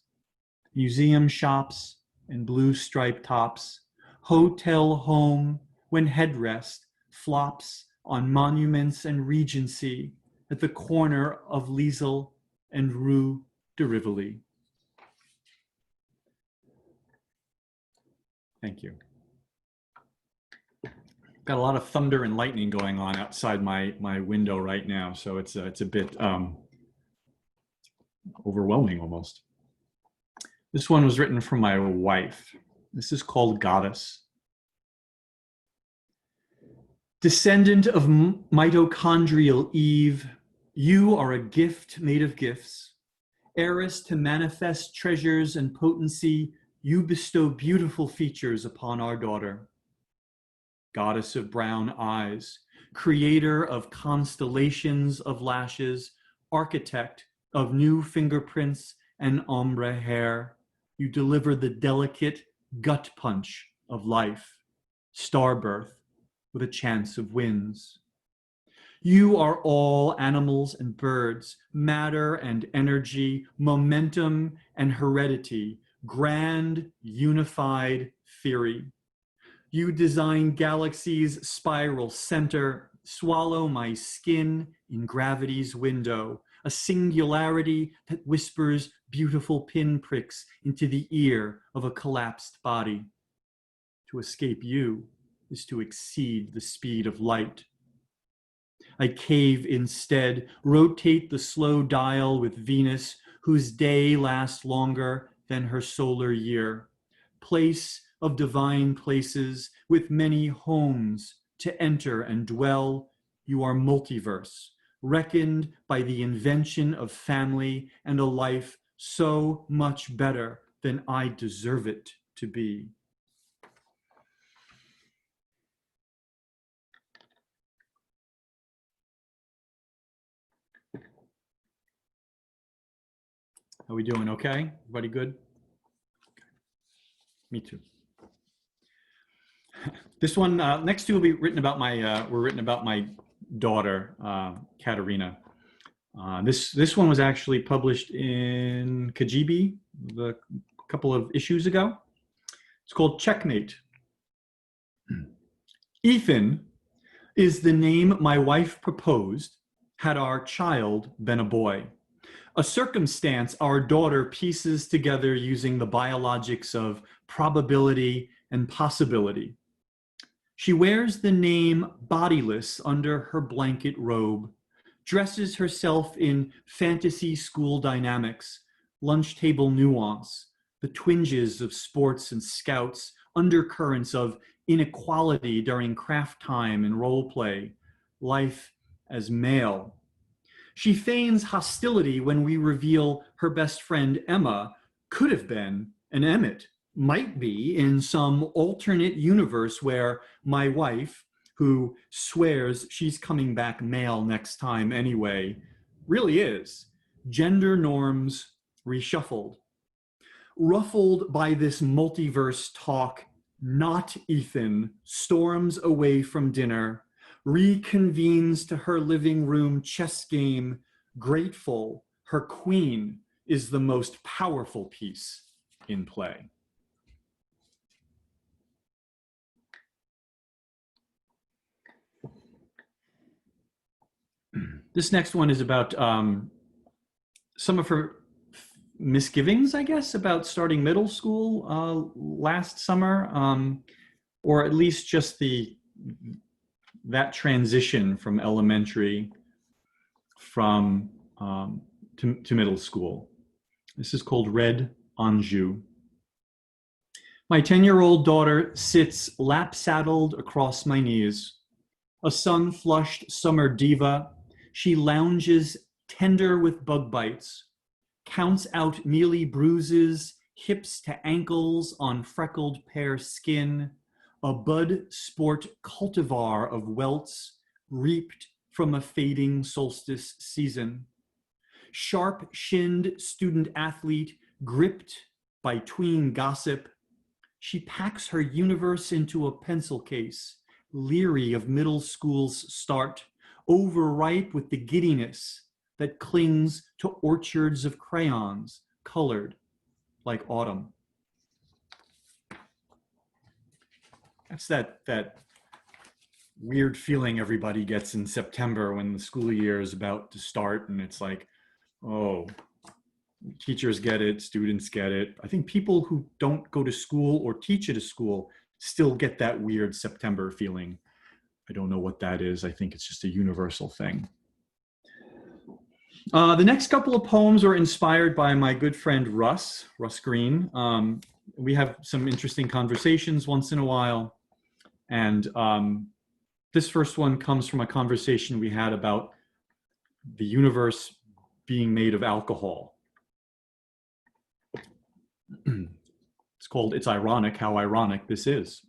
Speaker 4: museum shops and blue striped tops, hotel home when headrest flops on monuments and Regency at the corner of Liesel and Rue de Rivoli. Thank you. Got a lot of thunder and lightning going on outside my window right now, so it's a bit overwhelming almost. This one was written from my wife. This is called Goddess. Descendant of mitochondrial Eve, you are a gift made of gifts. Heiress to manifest treasures and potency, you bestow beautiful features upon our daughter. Goddess of brown eyes, creator of constellations of lashes, architect of new fingerprints and ombre hair, you deliver the delicate gut punch of life, star birth with a chance of winds. You are all animals and birds, matter and energy, momentum and heredity, grand, unified theory. You design galaxies' spiral center, swallow my skin in gravity's window, a singularity that whispers beautiful pinpricks into the ear of a collapsed body. To escape you is to exceed the speed of light. I cave instead, rotate the slow dial with Venus, whose day lasts longer than her solar year. Place of divine places with many homes to enter and dwell, you are multiverse, reckoned by the invention of family and a life so much better than I deserve it to be. Are we doing okay? Everybody good? Me too. This one, next two will be written about my daughter, Katerina. This one was actually published in Kajibi a couple of issues ago. It's called Checkmate. Ethan is the name my wife proposed had our child been a boy. A circumstance our daughter pieces together using the biologics of probability and possibility. She wears the name bodiless under her blanket robe, dresses herself in fantasy school dynamics, lunch table nuance, the twinges of sports and scouts, undercurrents of inequality during craft time and role play, life as male. She feigns hostility when we reveal her best friend Emma could have been an Emmett, might be in some alternate universe where my wife, who swears she's coming back male next time anyway, really is. Gender norms reshuffled. Ruffled by this multiverse talk, not Ethan storms away from dinner, reconvenes to her living room chess game, grateful her queen is the most powerful piece in play. This next one is about some of her misgivings, I guess, about starting middle school last summer, or at least just that transition from elementary to middle school. This is called Red Anjou. My 10-year-old daughter sits lap-saddled across my knees. A sun-flushed summer diva, she lounges tender with bug bites, counts out mealy bruises, hips to ankles on freckled pear skin, a bud sport cultivar of welts reaped from a fading solstice season. Sharp-shinned student athlete gripped by tween gossip, she packs her universe into a pencil case, leery of middle school's start, overripe with the giddiness that clings to orchards of crayons, colored like autumn. That's that weird feeling everybody gets in September when the school year is about to start, and it's like, oh, teachers get it, students get it. I think people who don't go to school or teach at a school still get that weird September feeling. I don't know what that is. I think it's just a universal thing. The next couple of poems are inspired by my good friend Russ Green. We have some interesting conversations once in a while. And this first one comes from a conversation we had about the universe being made of alcohol. It's called It's Ironic How Ironic This Is.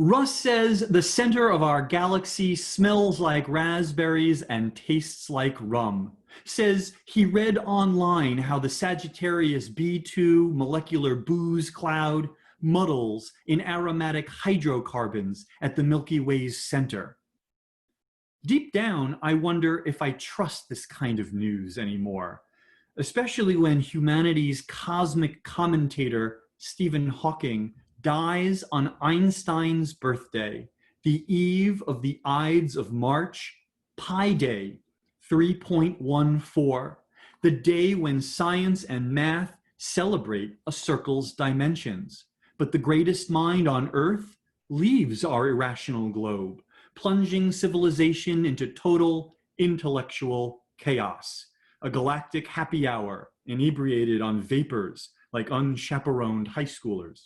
Speaker 4: Russ says the center of our galaxy smells like raspberries and tastes like rum. Says he read online how the Sagittarius B2 molecular booze cloud muddles in aromatic hydrocarbons at the Milky Way's center. Deep down, I wonder if I trust this kind of news anymore, especially when humanity's cosmic commentator, Stephen Hawking, dies on Einstein's birthday, the eve of the Ides of March, Pi Day 3.14, the day when science and math celebrate a circle's dimensions. But the greatest mind on Earth leaves our irrational globe, plunging civilization into total intellectual chaos, a galactic happy hour inebriated on vapors like unchaperoned high schoolers.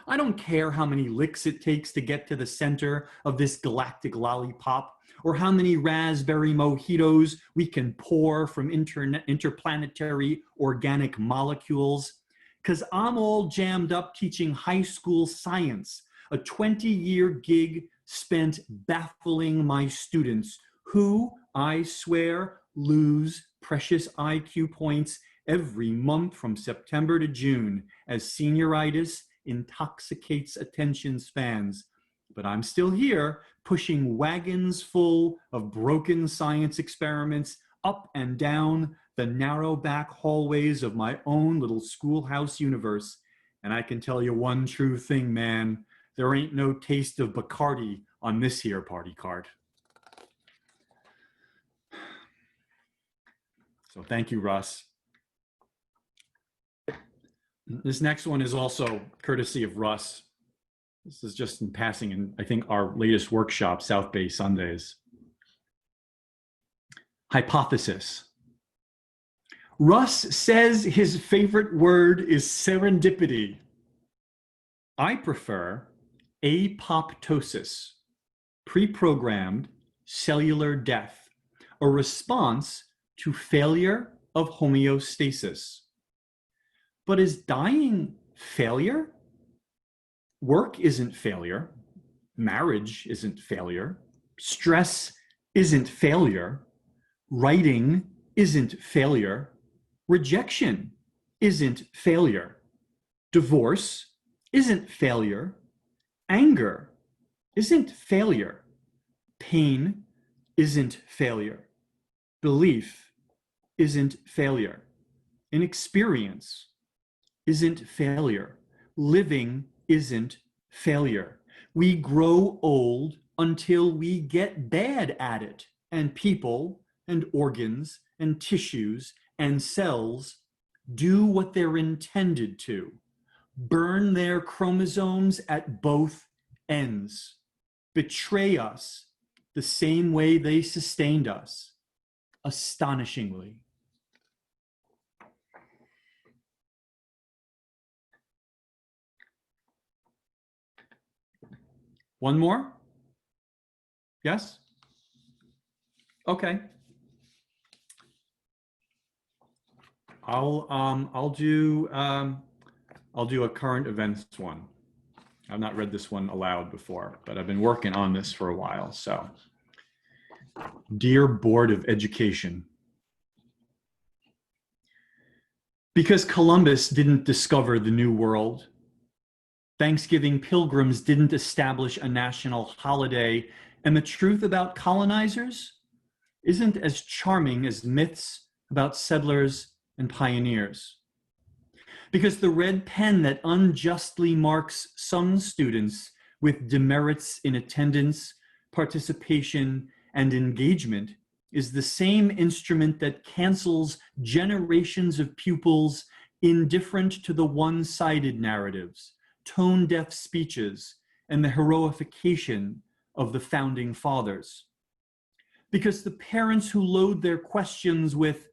Speaker 4: I don't care how many licks it takes to get to the center of this galactic lollipop, or how many raspberry mojitos we can pour from interplanetary organic molecules, because I'm all jammed up teaching high school science, a 20-year gig spent baffling my students who, I swear, lose precious IQ points every month from September to June as senioritis intoxicates attention spans. But I'm still here, pushing wagons full of broken science experiments up and down the narrow back hallways of my own little schoolhouse universe. And I can tell you one true thing, man, there ain't no taste of Bacardi on this here party card. So thank you, Russ. This next one is also courtesy of Russ. This is just in passing in, I think, our latest workshop, South Bay Sundays. Hypothesis. Russ says his favorite word is serendipity. I prefer apoptosis, pre-programmed cellular death, a response to failure of homeostasis. But is dying failure? Work isn't failure. Marriage isn't failure. Stress isn't failure. Writing isn't failure. Rejection isn't failure. Divorce isn't failure. Anger isn't failure. Pain isn't failure. Belief isn't failure. Inexperience isn't failure. Living isn't failure. We grow old until we get bad at it, and people and organs and tissues and cells do what they're intended to, burn their chromosomes at both ends, betray us the same way they sustained us, astonishingly. One more? Yes? Okay. I'll do a current events one. I've not read this one aloud before, but I've been working on this for a while. So, dear Board of Education, because Columbus didn't discover the New World, Thanksgiving pilgrims didn't establish a national holiday, and the truth about colonizers isn't as charming as myths about settlers and pioneers. Because the red pen that unjustly marks some students with demerits in attendance, participation, and engagement is the same instrument that cancels generations of pupils indifferent to the one-sided narratives, tone-deaf speeches, and the heroification of the founding fathers. Because the parents who load their questions with,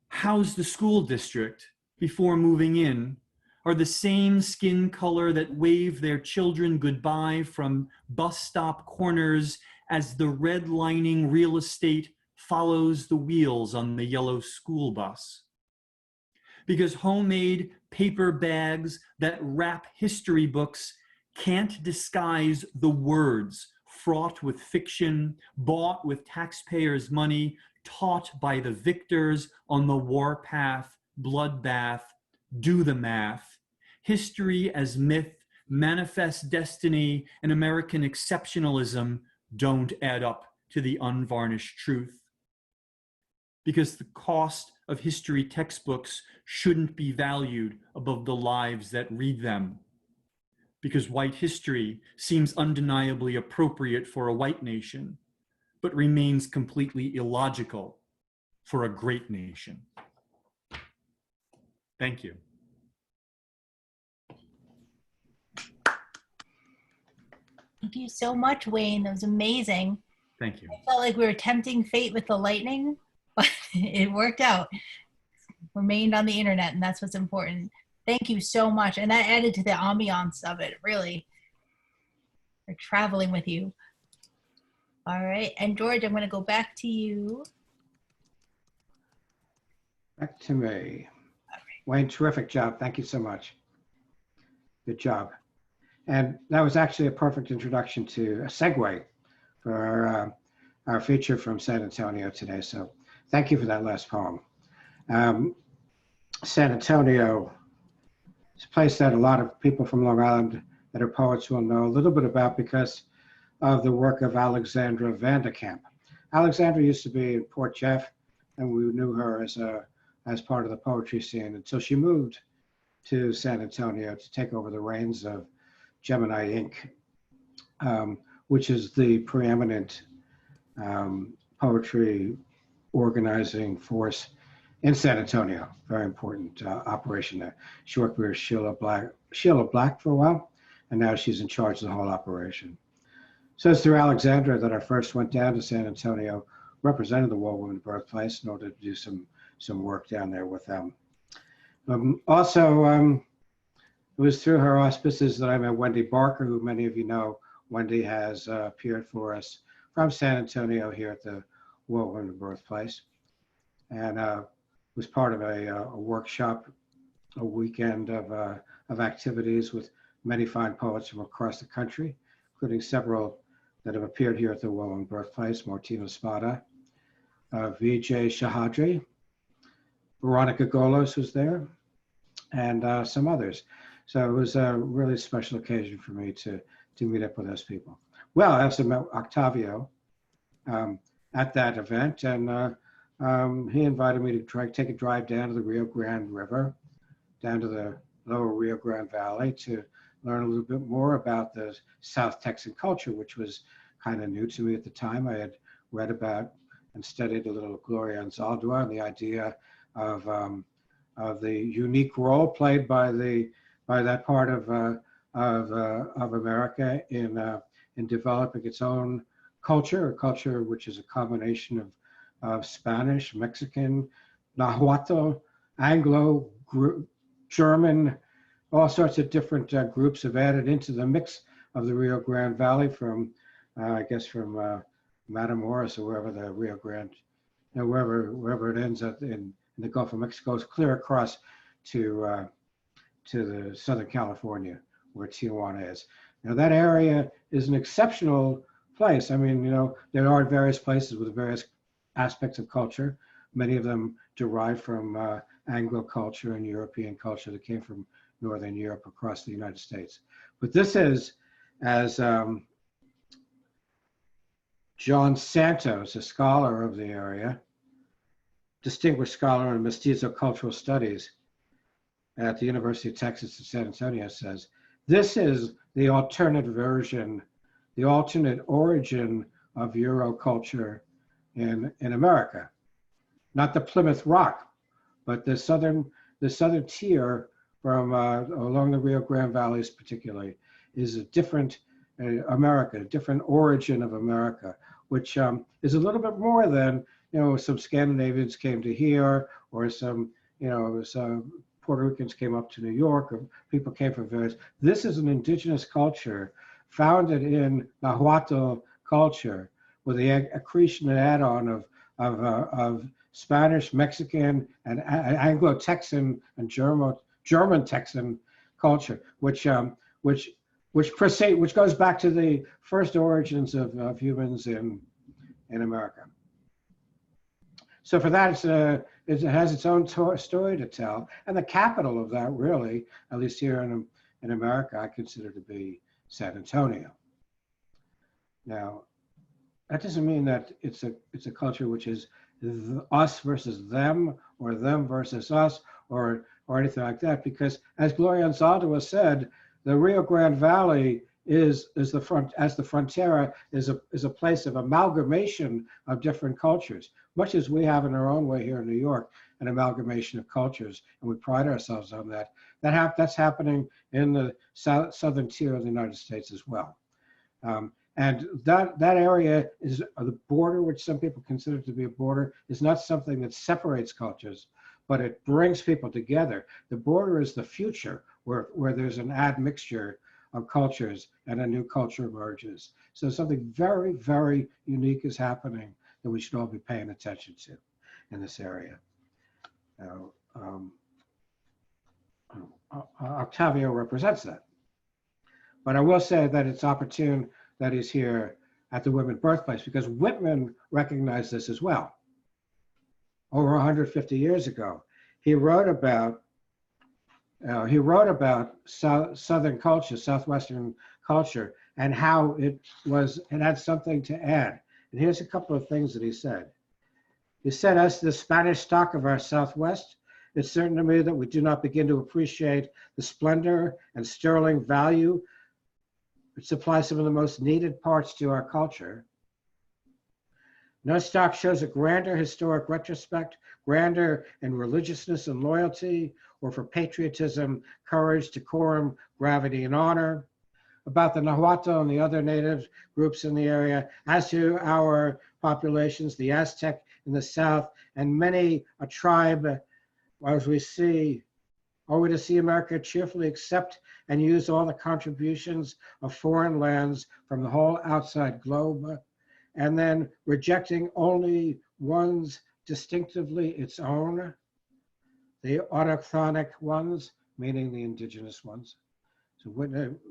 Speaker 4: "How's the school district?" before moving in are the same skin color that wave their children goodbye from bus stop corners as the redlining real estate follows the wheels on the yellow school bus. Because homemade paper bags that wrap history books can't disguise the words fraught with fiction, bought with taxpayers' money, taught by the victors on the warpath, bloodbath, do the math, history as myth, manifest destiny, and American exceptionalism don't add up to the unvarnished truth. Because the cost of history textbooks shouldn't be valued above the lives that read them. Because white history seems undeniably appropriate for a white nation, but remains completely illogical for a great nation. Thank you.
Speaker 1: Thank you so much, Wayne. That was amazing.
Speaker 4: Thank you.
Speaker 1: I felt like we were tempting fate with the lightning, but it worked out. Remained on the internet, and that's what's important. Thank you so much. And that added to the ambiance of it, really. We're traveling with you. All right. And George, I'm going to go back to you.
Speaker 3: Back to me. Wayne, terrific job. Thank you so much. Good job. And that was actually a perfect introduction to a segue for our feature from San Antonio today. So thank you for that last poem. San Antonio is a place that a lot of people from Long Island that are poets will know a little bit about because of the work of Alexandra Vanderkamp. Alexandra used to be in Port Jeff, and we knew her as part of the poetry scene until she moved to San Antonio to take over the reins of Gemini Inc., which is the preeminent poetry organizing force in San Antonio. Very important operation there. She worked with Sheila Black for a while, and now she's in charge of the whole operation. So it's through Alexandra that I first went down to San Antonio, represented the Walt Whitman Birthplace in order to do some work down there with them. It was through her auspices that I met Wendy Barker, who many of you know. Wendy has appeared for us from San Antonio here at the Walt Whitman Birthplace, and was part of a workshop, a weekend of activities with many fine poets from across the country, including several that have appeared here at the Walt Whitman Birthplace: Martina Spada, Vijay Shahadri, Veronica Golos was there, and some others. So it was a really special occasion for me to meet up with those people. Well, I also met Octavio at that event, and he invited me to take a drive down to the Rio Grande River, down to the lower Rio Grande Valley, to learn a little bit more about the South Texan culture, which was kind of new to me at the time. I had read about and studied a little Gloria Anzaldúa and the idea of the unique role played by that part of America in developing its own culture, a culture which is a combination of Spanish, Mexican, Nahuatl, Anglo, German, all sorts of different groups have added into the mix of the Rio Grande Valley from, I guess, from Matamoros or wherever the Rio Grande, wherever it ends up in the Gulf of Mexico, is clear across to the Southern California, where Tijuana is. Now that area is an exceptional place. I mean, there are various places with various aspects of culture. Many of them derived from Anglo culture and European culture that came from Northern Europe across the United States. But this is, as John Santos, a scholar of the area, distinguished scholar in mestizo cultural studies at the University of Texas at San Antonio, says, this is the alternate version, the alternate origin of Euro culture in America. Not the Plymouth Rock, but the southern tier from along the Rio Grande valleys particularly is a different America, a different origin of America, which is a little bit more than, some Scandinavians came to here, or some Puerto Ricans came up to New York, or people came from various. This is an indigenous culture founded in Nahuatl culture with the accretion and add-on of Spanish, Mexican, and Anglo-Texan and German-Texan culture, which goes back to the first origins of humans in America. So for that, it has its own story to tell, and the capital of that, really, at least here in America, I consider to be San Antonio. Now, that doesn't mean that it's a culture which is us versus them, or them versus us, or anything like that, because as Gloria Anzaldúa said, the Rio Grande Valley is the frontera is a place of amalgamation of different cultures, much as we have in our own way here in New York, an amalgamation of cultures, and we pride ourselves on that. That's happening in the southern tier of the United States as well. And that area is the border, which some people consider to be a border, is not something that separates cultures, but it brings people together. The border is the future, where there's an admixture of cultures and a new culture emerges. So something very, very unique is happening that we should all be paying attention to in this area. Now, Octavio represents that. But I will say that it's opportune that he's here at the Whitman birthplace, because Whitman recognized this as well. Over 150 years ago, he wrote about Southern culture, Southwestern culture, and how it had something to add. And here's a couple of things that he said. He said, as the Spanish stock of our Southwest, it's certain to me that we do not begin to appreciate the splendor and sterling value which supplies some of the most needed parts to our culture. No stock shows a grander historic retrospect, grander in religiousness and loyalty, or for patriotism, courage, decorum, gravity, and honor. About the Nahuatl and the other native groups in the area, as to our populations, the Aztec in the south, and many a tribe, as we see, are we to see America cheerfully accept and use all the contributions of foreign lands from the whole outside globe, and then rejecting only ones distinctively its own, the autochthonic ones, meaning the indigenous ones. So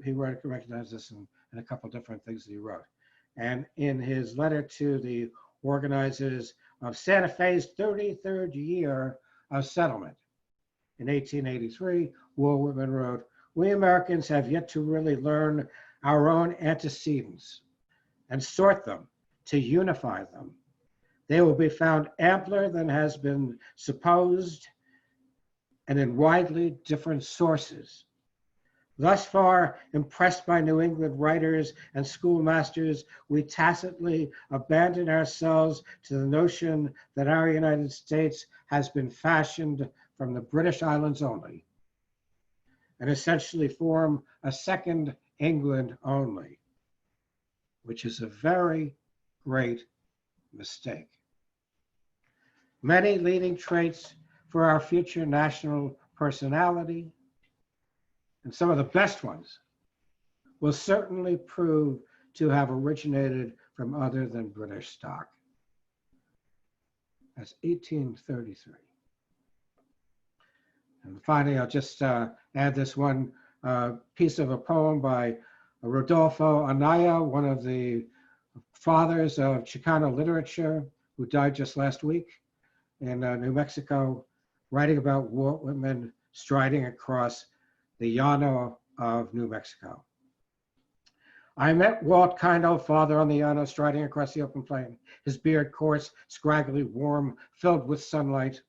Speaker 3: he recognized this in a couple different things that he wrote. And in his letter to the organizers of Santa Fe's 33rd year of settlement in 1883, Walt Whitman wrote, "We Americans have yet to really learn our own antecedents and sort them, to unify them. They will be found ampler than has been supposed and in widely different sources. Thus far, impressed by New England writers and schoolmasters, we tacitly abandon ourselves to the notion that our United States has been fashioned from the British Islands only, and essentially form a second England only, which is a very great mistake. Many leading traits for our future national personality, and some of the best ones, will certainly prove to have originated from other than British stock. That's 1833. And finally, I'll just add this one piece of a poem by Rodolfo Anaya, one of the fathers of Chicano literature, who died just last week in New Mexico, writing about Walt Whitman striding across the Llano of New Mexico. I met Walt, kind old father on the Llano, striding across the open plain, his beard coarse, scraggly, warm, filled with sunlight,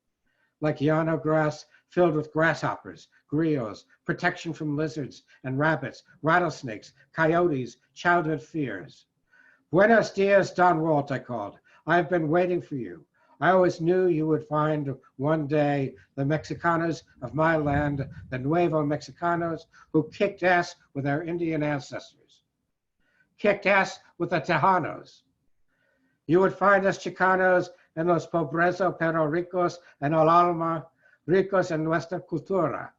Speaker 3: like Llano grass filled with grasshoppers, grillos, protection from lizards and rabbits, rattlesnakes, coyotes, childhood fears. Buenos dias, Don Walt, I called. I've been waiting for you. I always knew you would find one day the Mexicanos of my land, the Nuevo Mexicanos, who kicked ass with our Indian ancestors, kicked ass with the Tejanos. You would find us Chicanos en los pobrezo pero ricos en el alma, ricos en nuestra cultura.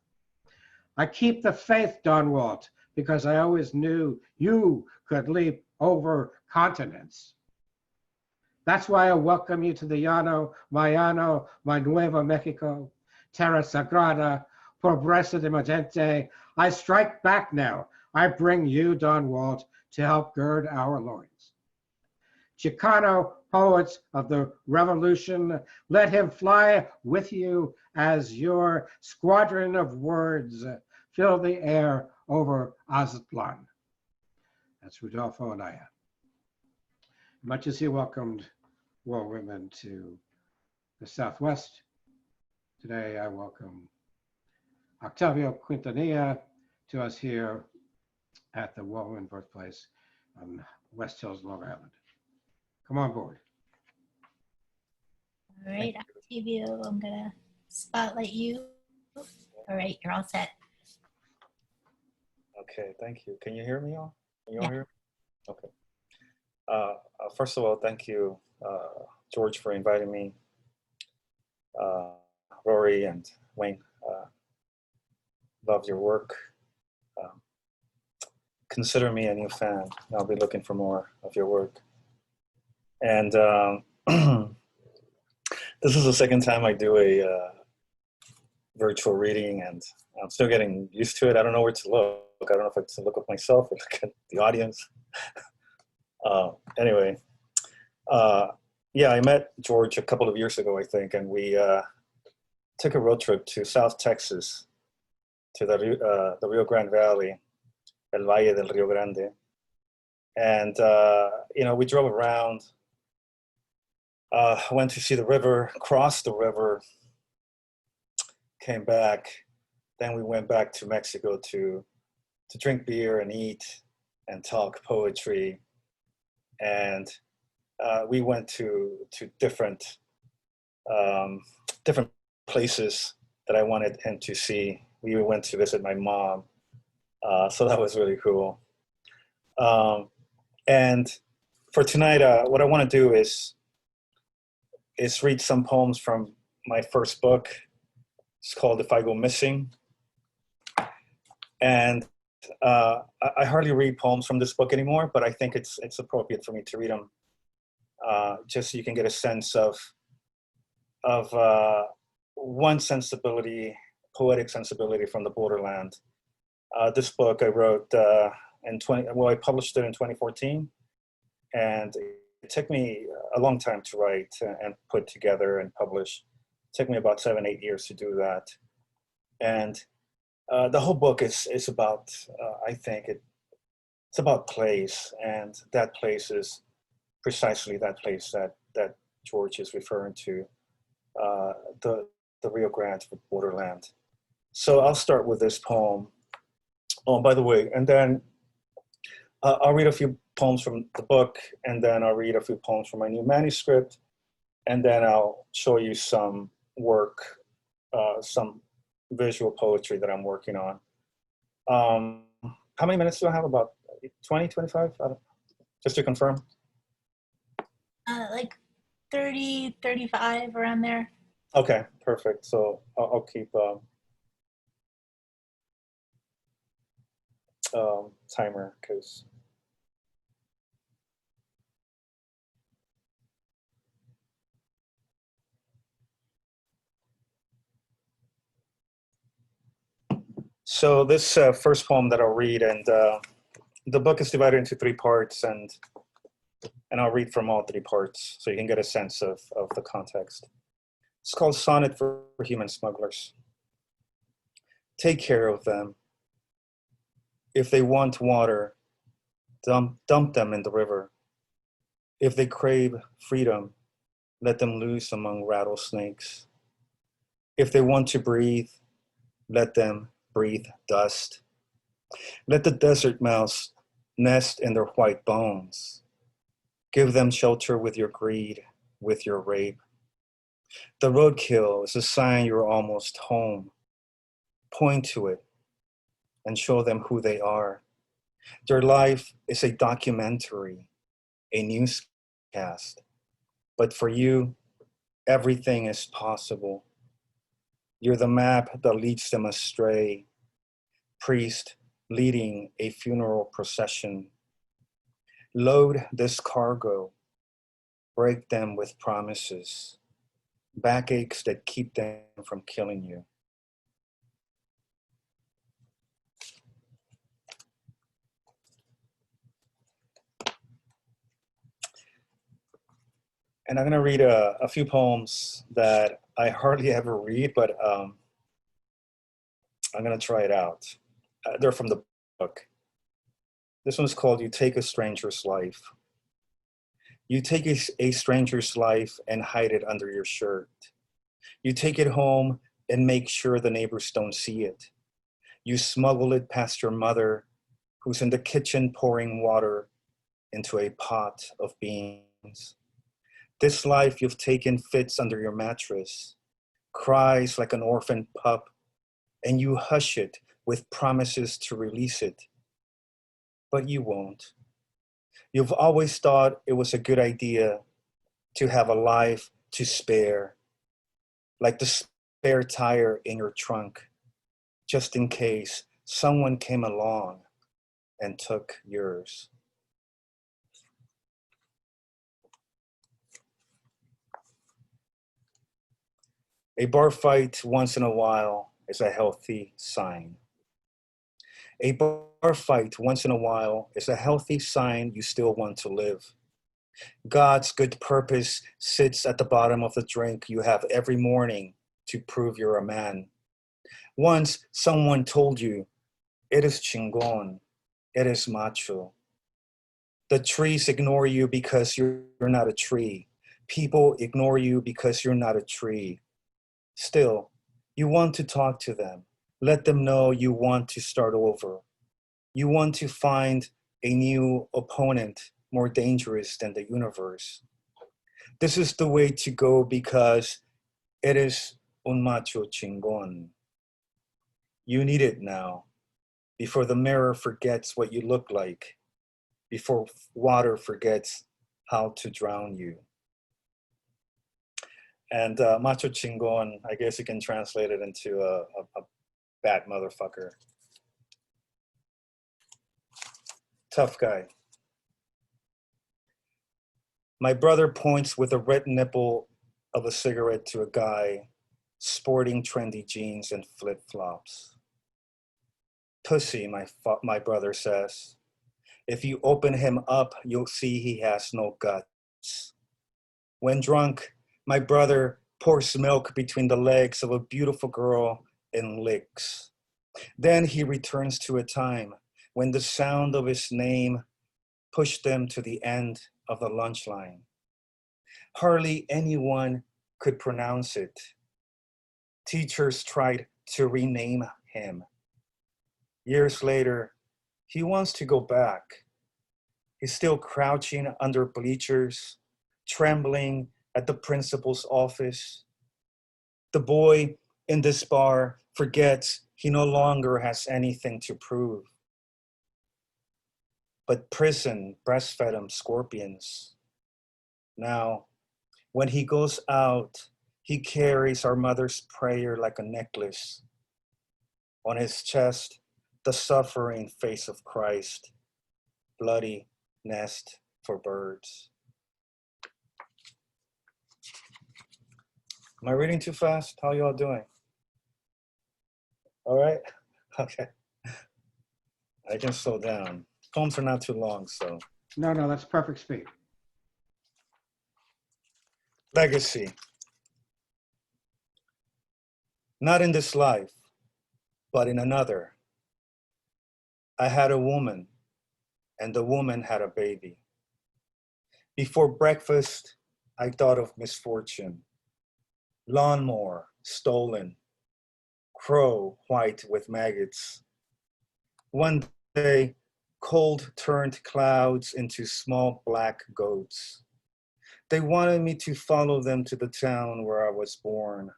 Speaker 3: I keep the faith, Don Walt, because I always knew you could leap over continents. That's why I welcome you to the Llano, my Nuevo Mexico, Terra Sagrada, Pobreza de Magente. I strike back now. I bring you, Don Walt, to help gird our loins. Chicano poets of the revolution, let him fly with you as your squadron of words fill the air over Aztlan. That's Rodolfo Anaya. Much as he welcomed Walt Whitman to the Southwest, today I welcome Octavio Quintanilla to us here at the Walt Whitman Birthplace on West Hills, Long Island. Come on board.
Speaker 1: All right, Octavio, I'm gonna spotlight you. All right, you're all set.
Speaker 5: Okay, thank you. Can you hear me all? Can you all
Speaker 1: Yeah.
Speaker 5: hear me? Okay. First of all, thank you, George, for inviting me. Rorie and Wayne, love your work. Consider me a new fan. I'll be looking for more of your work. And this is the second time I do a virtual reading, and I'm still getting used to it. I don't know where to look. I don't know if I have to look at myself or look at the audience. Anyway, yeah, I met George a couple of years ago, I think, and we took a road trip to South Texas, to the Rio Grande Valley, El Valle del Rio Grande. And, you know, we drove around, went to see the river, crossed the river, came back. Then we went back to Mexico to drink beer and eat and talk poetry. And we went to different different places that I wanted him to see. We went to visit my mom, so that was really cool. And for tonight, what I want to do is read some poems from my first book. It's called If I Go Missing. And I hardly read poems from this book anymore, but I think it's appropriate for me to read them, just so you can get a sense of one sensibility, poetic sensibility from the borderland. This book I wrote I published it in 2014, and it took me a long time to write and put together and publish. It took me about 7-8 years to do that. And the whole book is about, I think it's about place, and that place is precisely that place that George is referring to, the Rio Grande borderland. So I'll start with this poem Oh, by the way, and then I'll read a few poems from the book, and then I'll read a few poems from my new manuscript, and then I'll show you some work, some visual poetry that I'm working on. How many minutes do I have? About 20, 25? Just to confirm.
Speaker 1: Like 30, 35, around there.
Speaker 5: Okay, perfect. So I'll keep timer, because so this first poem that I'll read, and the book is divided into 3 parts, and I'll read from all 3 parts so you can get a sense of the context. It's called Sonnet for Human Smugglers. Take care of them. If they want water, dump them in the river. If they crave freedom, let them loose among rattlesnakes. If they want to breathe, let them breathe dust. Let the desert mouse nest in their white bones. Give them shelter with your greed, with your rape. The roadkill is a sign you're almost home. Point to it and show them who they are. Their life is a documentary, a newscast. But for you, everything is possible. You're the map that leads them astray. Priest leading a funeral procession. Load this cargo. Break them with promises. Backaches that keep them from killing you. And I'm going to read a few poems that I hardly ever read, but I'm going to try it out. They're from the book. This one's called You Take a Stranger's Life. You take a stranger's life and hide it under your shirt. You take it home and make sure the neighbors don't see it. You smuggle it past your mother, who's in the kitchen pouring water into a pot of beans. This life you've taken fits under your mattress, cries like an orphan pup, and you hush it with promises to release it. But you won't. You've always thought it was a good idea to have a life to spare, like the spare tire in your trunk, just in case someone came along and took yours. A bar fight once in a while is a healthy sign. A bar fight once in a while is a healthy sign you still want to live. God's good purpose sits at the bottom of the drink you have every morning to prove you're a man. Once someone told you, it is chingon, it is macho. The trees ignore you because you're not a tree. People ignore you because you're not a tree. Still, you want to talk to them. Let them know you want to start over. You want to find a new opponent more dangerous than the universe. This is the way to go because it is un macho chingon. You need it now, before the mirror forgets what you look like, before water forgets how to drown you. And macho chingon, I guess you can translate it into a bad motherfucker. Tough guy. My brother points with a red nipple of a cigarette to a guy sporting trendy jeans and flip-flops. Pussy, my brother says. If you open him up, you'll see he has no guts. When drunk, my brother pours milk between the legs of a beautiful girl and licks. Then he returns to a time when the sound of his name pushed them to the end of the lunch line. Hardly anyone could pronounce it. Teachers tried to rename him. Years later, he wants to go back. He's still crouching under bleachers, trembling at the principal's office. The boy in this bar forgets he no longer has anything to prove. But prison breastfed him scorpions. Now, when he goes out, he carries our mother's prayer like a necklace. On his chest, the suffering face of Christ, bloody nest for birds. Am I reading too fast? How y'all doing? All right? Okay. I can slow down. Poems are not too long, so.
Speaker 3: No, no, that's perfect speed.
Speaker 5: Legacy. Not in this life, but in another. I had a woman, and the woman had a baby. Before breakfast, I thought of misfortune. Lawnmower stolen, crow white with maggots. One day, cold turned clouds into small black goats. They wanted me to follow them to the town where I was born.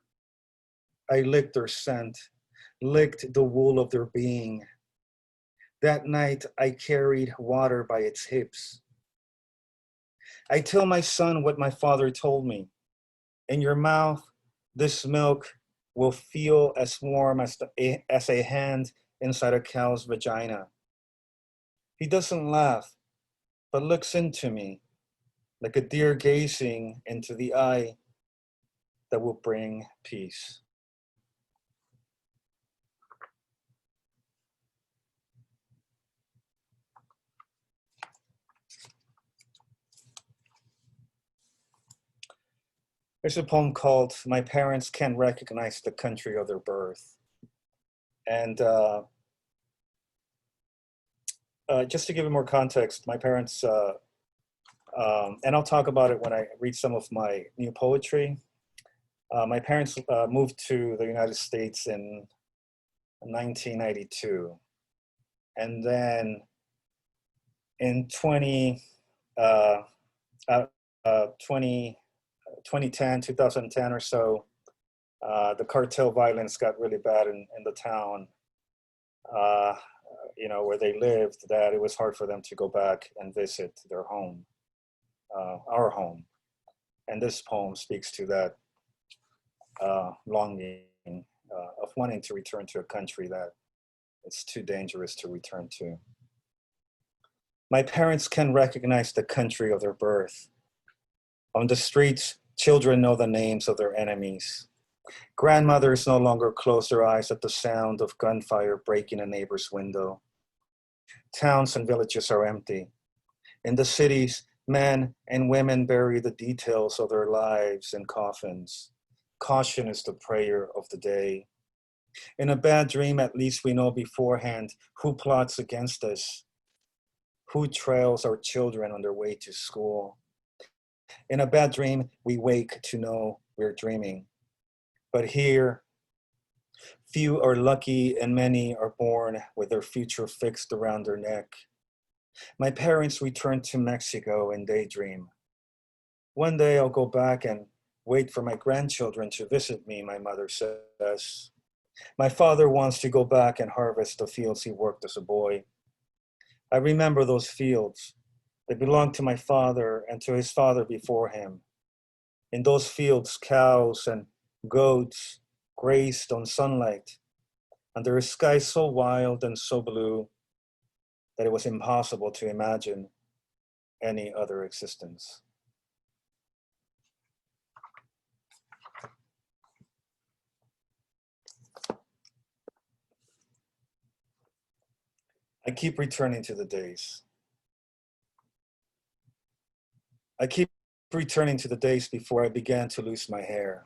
Speaker 5: I licked their scent, licked the wool of their being. That night, I carried water by its hips. I tell my son what my father told me. In your mouth, this milk will feel as warm as a hand inside a cow's vagina. He doesn't laugh, but looks into me like a deer gazing into the eye that will bring peace. There's a poem called My Parents Can't Recognize the Country of Their Birth. And just to give it more context, my parents, and I'll talk about it when I read some of my new poetry. My parents moved to the United States in 1992. And then in 2010 or so, the cartel violence got really bad in the town, where they lived, that it was hard for them to go back and visit their home, our home. And this poem speaks to that longing of wanting to return to a country that it's too dangerous to return to. My parents can recognize the country of their birth. On the streets, children know the names of their enemies. Grandmothers no longer close their eyes at the sound of gunfire breaking a neighbor's window. Towns and villages are empty. In the cities, men and women bury the details of their lives in coffins. Caution is the prayer of the day. In a bad dream, at least we know beforehand who plots against us, who trails our children on their way to school. In a bad dream, we wake to know we're dreaming. But here, few are lucky and many are born with their future fixed around their neck. My parents returned to Mexico and daydream. One day I'll go back and wait for my grandchildren to visit me, my mother says. My father wants to go back and harvest the fields he worked as a boy. I remember those fields. They belonged to my father and to his father before him. In those fields, cows and goats grazed on sunlight under a sky so wild and so blue that it was impossible to imagine any other existence. I keep returning to the days. I keep returning to the days before I began to lose my hair,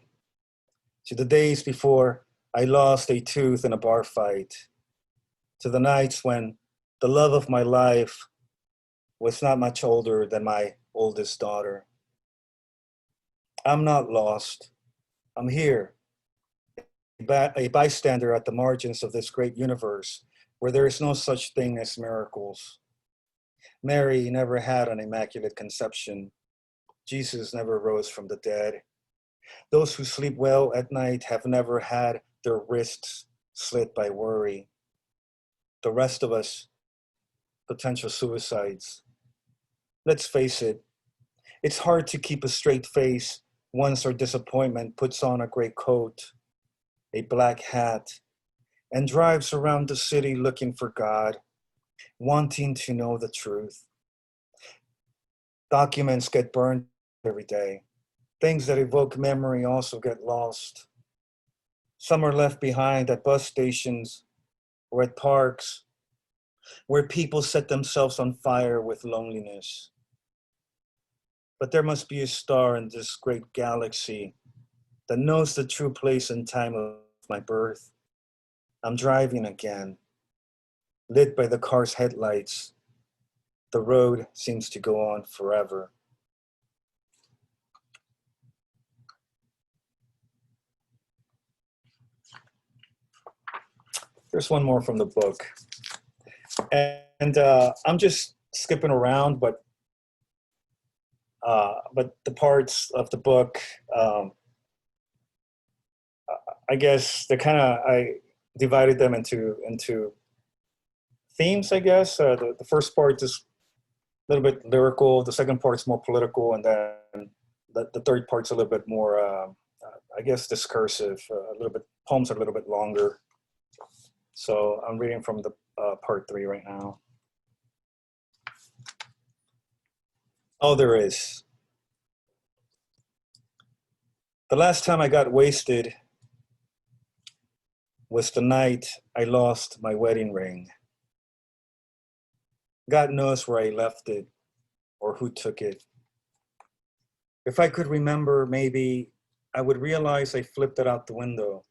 Speaker 5: to the days before I lost a tooth in a bar fight, to the nights when the love of my life was not much older than my oldest daughter. I'm not lost. I'm here, a bystander at the margins of this great universe where there is no such thing as miracles. Mary never had an immaculate conception. Jesus never rose from the dead. Those who sleep well at night have never had their wrists slit by worry. The rest of us, potential suicides. Let's face it, it's hard to keep a straight face once our disappointment puts on a gray coat, a black hat, and drives around the city looking for God, wanting to know the truth. Documents get burned every day. Things that evoke memory also get lost. Some are left behind at bus stations or at parks where people set themselves on fire with loneliness. But there must be a star in this great galaxy that knows the true place and time of my birth. I'm driving again, lit by the car's headlights. The road seems to go on forever. There's one more from the book. And I'm just skipping around, but the parts of the book, I guess I divided them into themes, I guess. The first part is a little bit lyrical, the second part's more political, and then the third part's a little bit more, I guess, discursive. A little bit, poems are a little bit longer. So I'm reading from the part 3 right now. Oh, there is. The last time I got wasted was the night I lost my wedding ring. God knows where I left it or who took it. If I could remember, maybe I would realize I flipped it out the window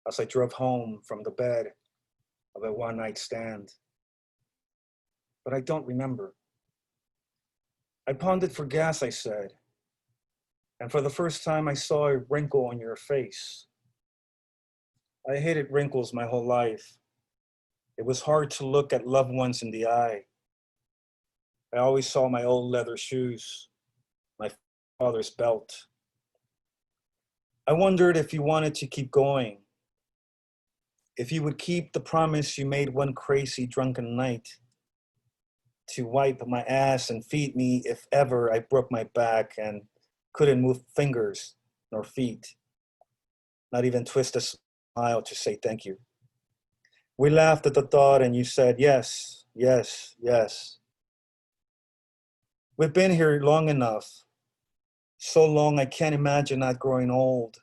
Speaker 5: as I drove home from the bed of a one-night stand. But I don't remember. I pondered for gas, I said. And for the first time, I saw a wrinkle on your face. I hated wrinkles my whole life. It was hard to look at loved ones in the eye. I always saw my old leather shoes, my father's belt. I wondered if you wanted to keep going, if you would keep the promise you made one crazy drunken night to wipe my ass and feed me if ever I broke my back and couldn't move fingers nor feet, not even twist a smile to say thank you. We laughed at the thought and you said, yes, yes, yes. We've been here long enough, so long I can't imagine not growing old,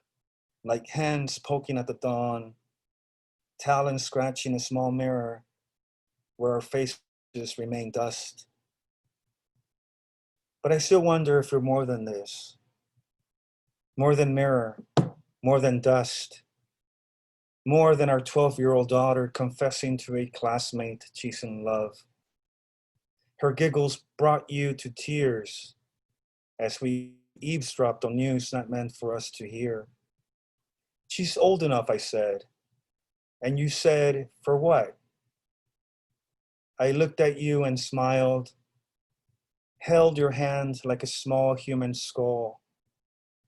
Speaker 5: like hands poking at the dawn, talons scratching a small mirror where our faces remain dust. But I still wonder if you're more than this, more than mirror, more than dust, more than our 12-year-old daughter confessing to a classmate she's in love. Her giggles brought you to tears as we eavesdropped on news not meant for us to hear. She's old enough, I said. And you said, for what? I looked at you and smiled, held your hand like a small human skull,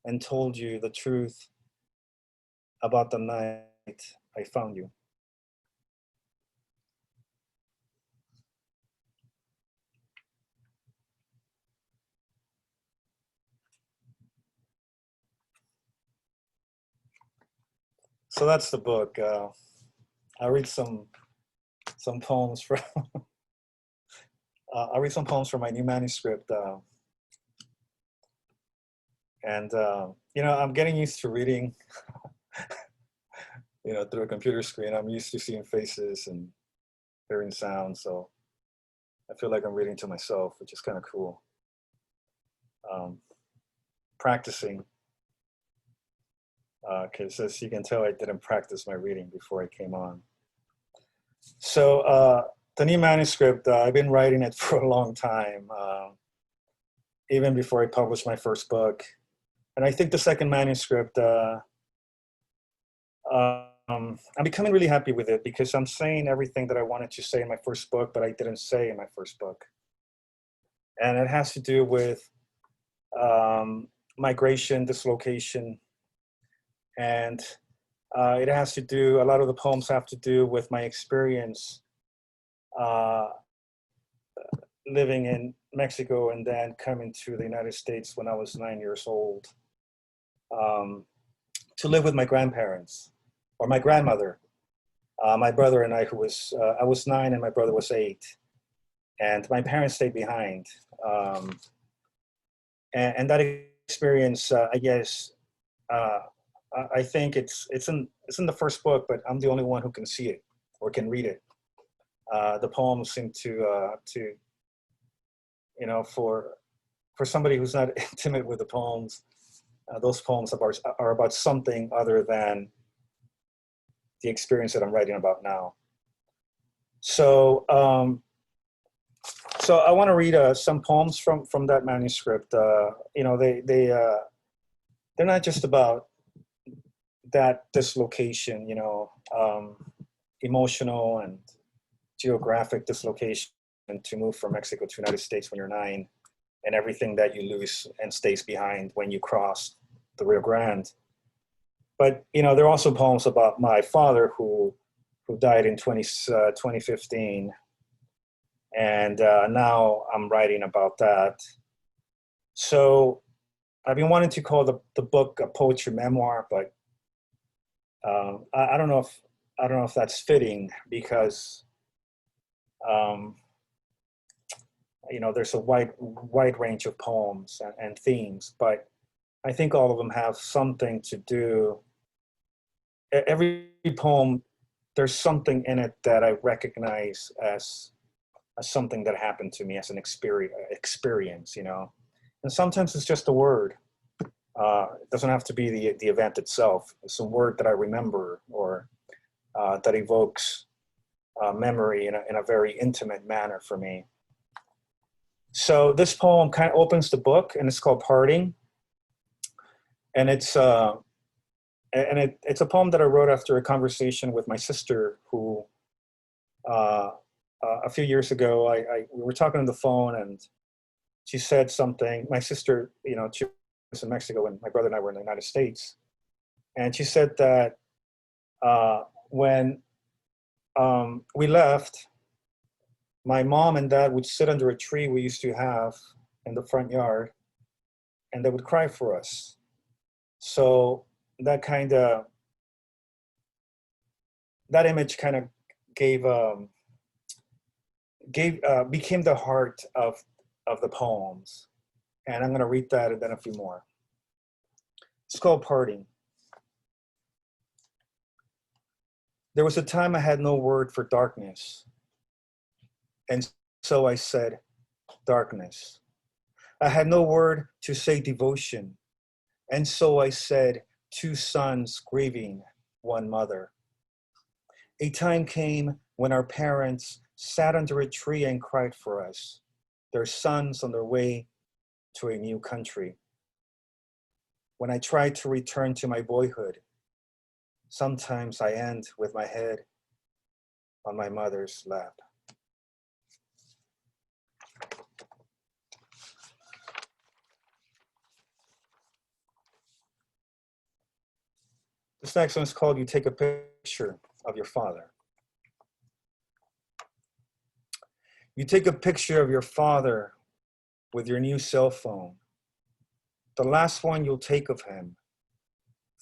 Speaker 5: and told you the truth about the night I found you. So that's the book. I'll read some poems from I'll read some poems from my new manuscript. And you know, I'm getting used to reading you know, through a computer screen. I'm used to seeing faces and hearing sounds, so I feel like I'm reading to myself, which is kind of cool. Practicing, because as you can tell, I didn't practice my reading before I came on. So the new manuscript, I've been writing it for a long time, even before I published my first book. And I think the second manuscript, I'm becoming really happy with it because I'm saying everything that I wanted to say in my first book, but I didn't say in my first book. And it has to do with migration, dislocation, and it has to do, a lot of the poems have to do with my experience living in Mexico and then coming to the United States when I was 9 years old to live with my grandparents or my grandmother. My brother and I, I was 9 and my brother was 8. And my parents stayed behind. And that experience, I guess, I think it's in the first book, but I'm the only one who can see it or can read it. The poems seem to you know, for somebody who's not intimate with the poems, those poems are about something other than the experience that I'm writing about now. So, so I want to read some poems from that manuscript. You know, they're not just about that dislocation, you know, emotional and geographic dislocation to move from Mexico to the United States when you're 9, and everything that you lose and stays behind when you cross the Rio Grande. But, you know, there are also poems about my father who died in 2015. And now I'm writing about that. So I've been wanting to call the book a poetry memoir, but I don't know if that's fitting because you know, there's a wide range of poems and themes, but I think all of them have something to do. Every poem, there's something in it that I recognize as something that happened to me, as an experience, you know. And sometimes it's just a word. It doesn't have to be the event itself. It's a word that I remember or that evokes memory in a very intimate manner for me. So this poem kind of opens the book, and it's called Parting. And it's a poem that I wrote after a conversation with my sister, who a few years ago, we were talking on the phone, and she said something. My sister, you know, she was in Mexico, and my brother and I were in the United States. And she said that when we left, my mom and dad would sit under a tree we used to have in the front yard, and they would cry for us. So that image kind of became the heart of the poems. And I'm going to read that and then a few more. It's called Parting. There was a time I had no word for darkness. And so I said, darkness. I had no word to say devotion. And so I said, 2 sons grieving one mother. A time came when our parents sat under a tree and cried for us, their sons on their way to a new country. When I tried to return to my boyhood, sometimes I end with my head on my mother's lap. This next one is called You Take a Picture of Your Father. You take a picture of your father with your new cell phone, the last one you'll take of him,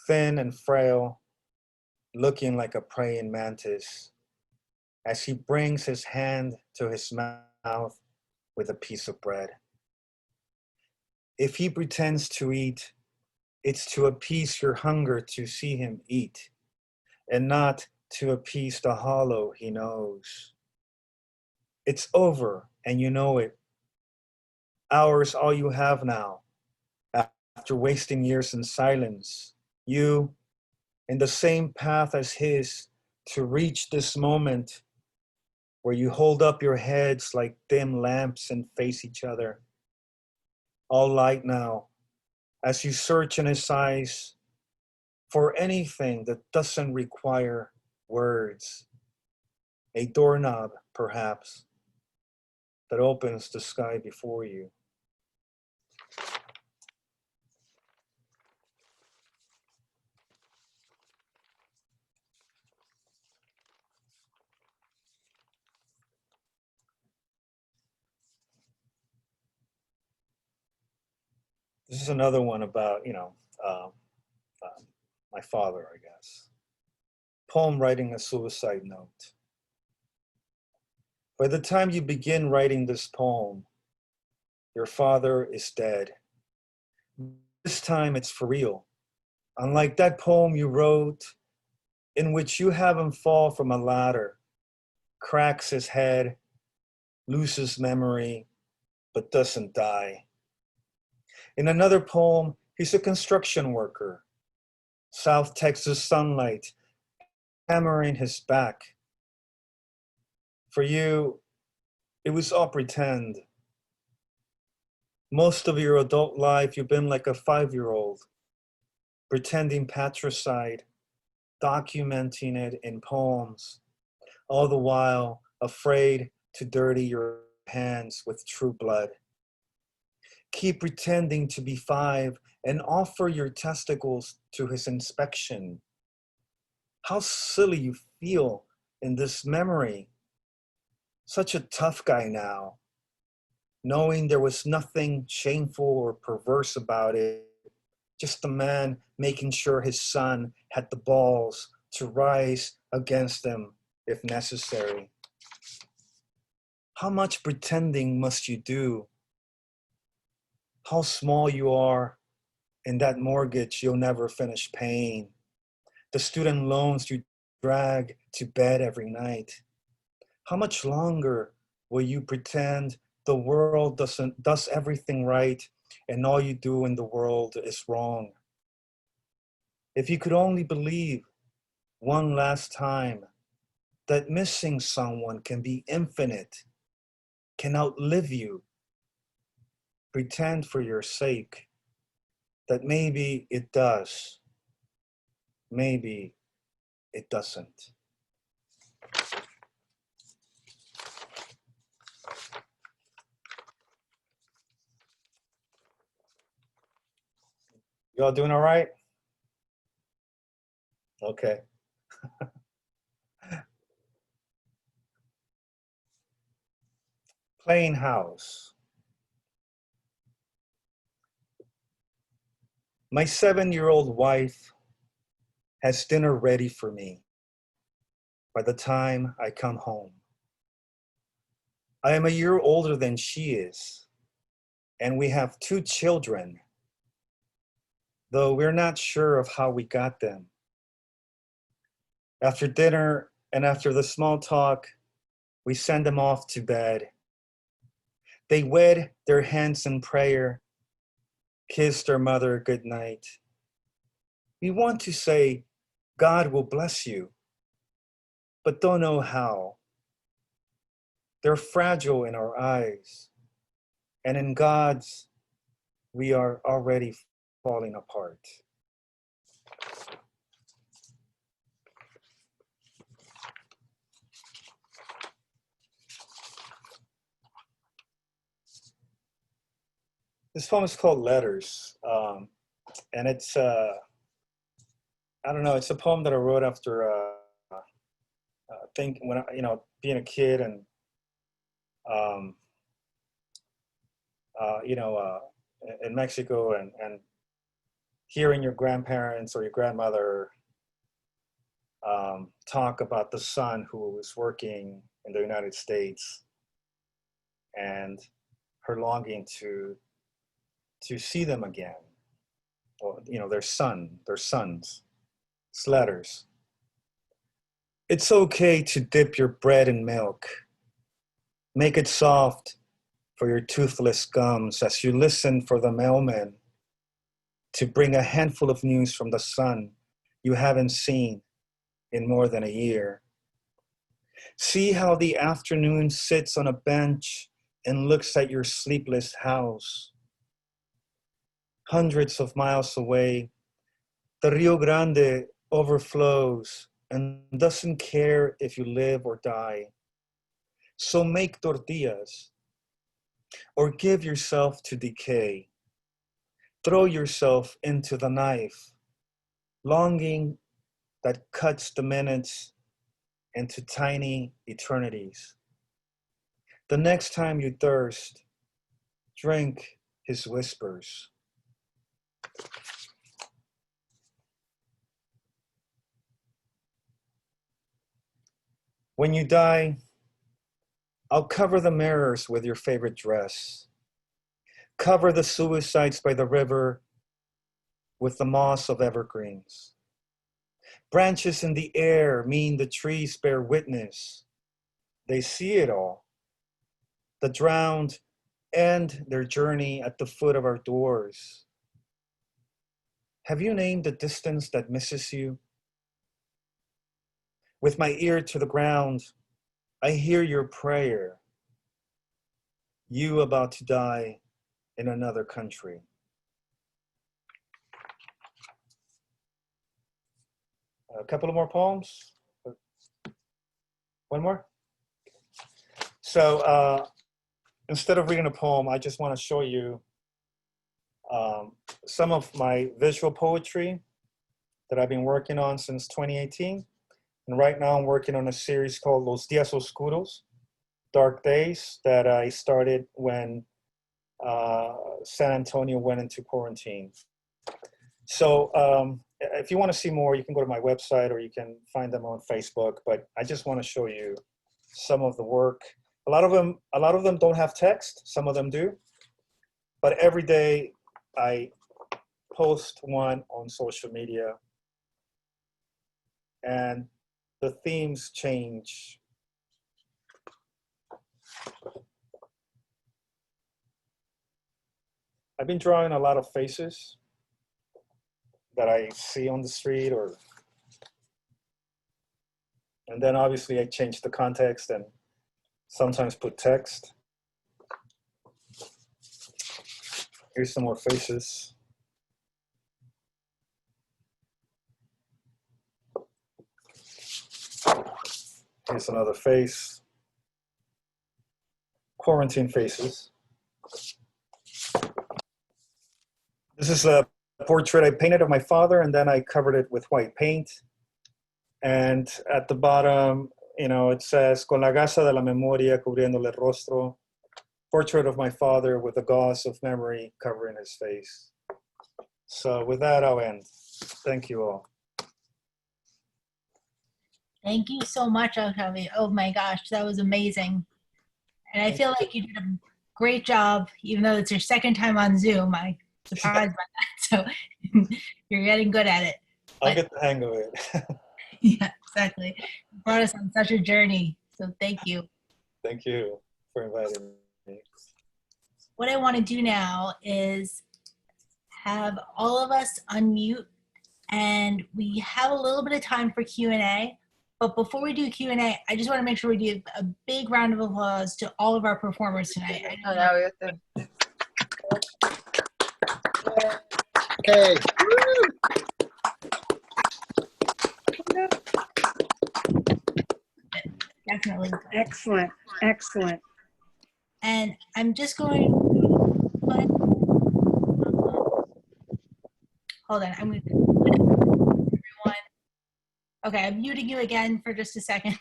Speaker 5: thin and frail, looking like a praying mantis, as he brings his hand to his mouth with a piece of bread. If he pretends to eat, it's to appease your hunger to see him eat, and not to appease the hollow he knows. It's over, and you know it. Hours all you have now, after wasting years in silence. You, in the same path as his, to reach this moment where you hold up your heads like dim lamps and face each other. All light now, as you search in his eyes, for anything that doesn't require words. A doorknob, perhaps, that opens the sky before you. This is another one about, my father, I guess. Poem writing a suicide note. By the time you begin writing this poem, your father is dead. This time it's for real. Unlike that poem you wrote, in which you have him fall from a ladder, cracks his head, loses memory, but doesn't die. In another poem, he's a construction worker. South Texas sunlight hammering his back. For you, it was all pretend. Most of your adult life, you've been like a 5-year-old, pretending patricide, documenting it in poems, all the while afraid to dirty your hands with true blood. Keep pretending to be 5 and offer your testicles to his inspection. How silly you feel in this memory. Such a tough guy now, knowing there was nothing shameful or perverse about it, just a man making sure his son had the balls to rise against him if necessary. How much pretending must you do? How small you are in that mortgage you'll never finish paying, the student loans you drag to bed every night. How much longer will you pretend the world does everything right and all you do in the world is wrong? If you could only believe one last time that missing someone can be infinite, can outlive you, pretend for your sake that maybe it does, maybe it doesn't. Y'all doing all right? Okay. Playing house. My 7-year-old wife has dinner ready for me by the time I come home. I am a year older than she is, and we have 2 children, though we're not sure of how we got them. After dinner and after the small talk, we send them off to bed. They wed their hands in prayer, kiss their mother good night. We want to say, God will bless you, but don't know how. They're fragile in our eyes, and in God's, we are already falling apart. This poem is called Letters, and it's, I don't know, it's a poem that I wrote after, when being a kid and, in Mexico and hearing your grandparents or your grandmother talk about the son who was working in the United States and her longing to see them again, or their sons. It's letters. It's okay to dip your bread in milk. Make it soft for your toothless gums as you listen for the mailman to bring a handful of news from the son you haven't seen in more than a year. See how the afternoon sits on a bench and looks at your sleepless house. Hundreds of miles away, The Rio Grande overflows and doesn't care if you live or die. So make tortillas or give yourself to decay. Throw yourself into the knife, longing that cuts the minutes into tiny eternities. The next time you thirst, drink his whispers. When you die, I'll cover the mirrors with your favorite dress. Cover the suicides by the river with the moss of evergreens. Branches in the air mean the trees bear witness. They see it all. The drowned end their journey at the foot of our doors. Have you named the distance that misses you? With my ear to the ground, I hear your prayer. You about to die in another country. A couple of more poems. One more. So instead of reading a poem, I just want to show you some of my visual poetry that I've been working on since 2018. And right now I'm working on a series called Los Días Oscuros, Dark Days, that I started when San Antonio went into quarantine. So if you want to see more, you can go to my website or you can find them on Facebook, but I just want to show you some of the work. A lot of them don't have text, some of them do, but every day I post one on social media and the themes change. I've been drawing a lot of faces that I see on the street, and then obviously I change the context and sometimes put text. Here's some more faces. Here's another face. Quarantine faces. This is a portrait I painted of my father, and then I covered it with white paint. And at the bottom, you know, it says, con la gasa de la memoria cubriéndole el rostro. Portrait of my father with the gauze of memory covering his face. So with that, I'll end. Thank you all.
Speaker 1: Thank you so much, Octavio. Oh my gosh, that was amazing. And I feel like you did a great job, even though it's your second time on Zoom. I'm surprised by that. So you're getting good at it.
Speaker 5: I'll get the hang of it.
Speaker 1: Yeah, exactly. You brought us on such a journey. So thank you.
Speaker 5: Thank you for inviting me.
Speaker 1: What I want to do now is have all of us unmute, and we have a little bit of time for Q&A. But before we do Q&A, I just want to make sure we give a big round of applause to all of our performers tonight.
Speaker 3: Okay.
Speaker 1: Definitely.
Speaker 6: Excellent, excellent.
Speaker 1: And I'm just going, hold on, I'm going to everyone. Okay, I'm muting you again for just a second,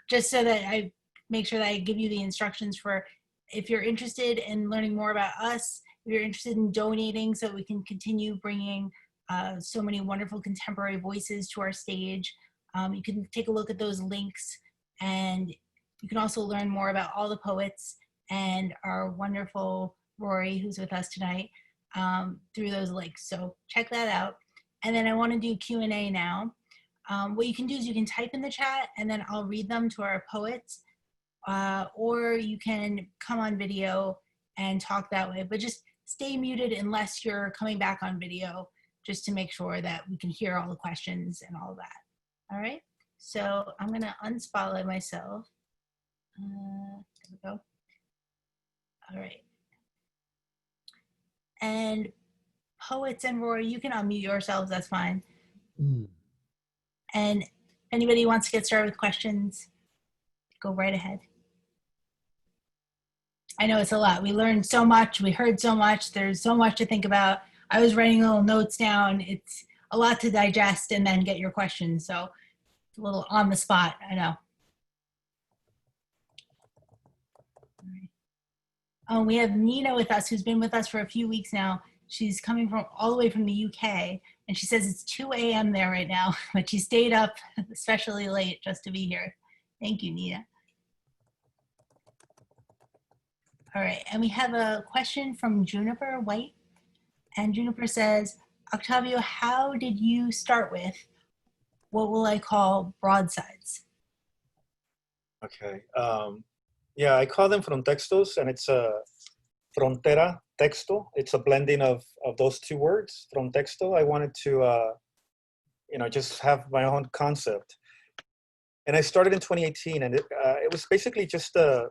Speaker 1: just so that I make sure that I give you the instructions for if you're interested in learning more about us, if you're interested in donating so we can continue bringing so many wonderful contemporary voices to our stage. You can take a look at those links, and you can also learn more about all the poets and our wonderful Rorie, who's with us tonight, through those links. So check that out. And then I want to do Q&A now. What you can do is you can type in the chat and then I'll read them to our poets, or you can come on video and talk that way, but just stay muted unless you're coming back on video, just to make sure that we can hear all the questions and all that. All right, so I'm gonna unspotlight myself. There we go. All right. And Poets and Rory, you can unmute yourselves, that's fine.
Speaker 4: Mm.
Speaker 1: And if anybody wants to get started with questions, go right ahead. I know it's a lot. We learned so much. We heard so much. There's so much to think about. I was writing little notes down. It's a lot to digest and then get your questions. So it's a little on the spot, I know. We have Nina with us, who's been with us for a few weeks now. She's coming from all the way from the UK, and she says it's 2 a.m. there right now, but she stayed up especially late just to be here. Thank you, Nina. All right, and we have a question from Juniper White. And Juniper says, Octavio, how did you start with what will I call broadsides?
Speaker 5: Okay. Yeah, I call them frontextos, and it's a frontera, texto. It's a blending of those two words, frontexto. I wanted to, just have my own concept. And I started in 2018, and it was basically just a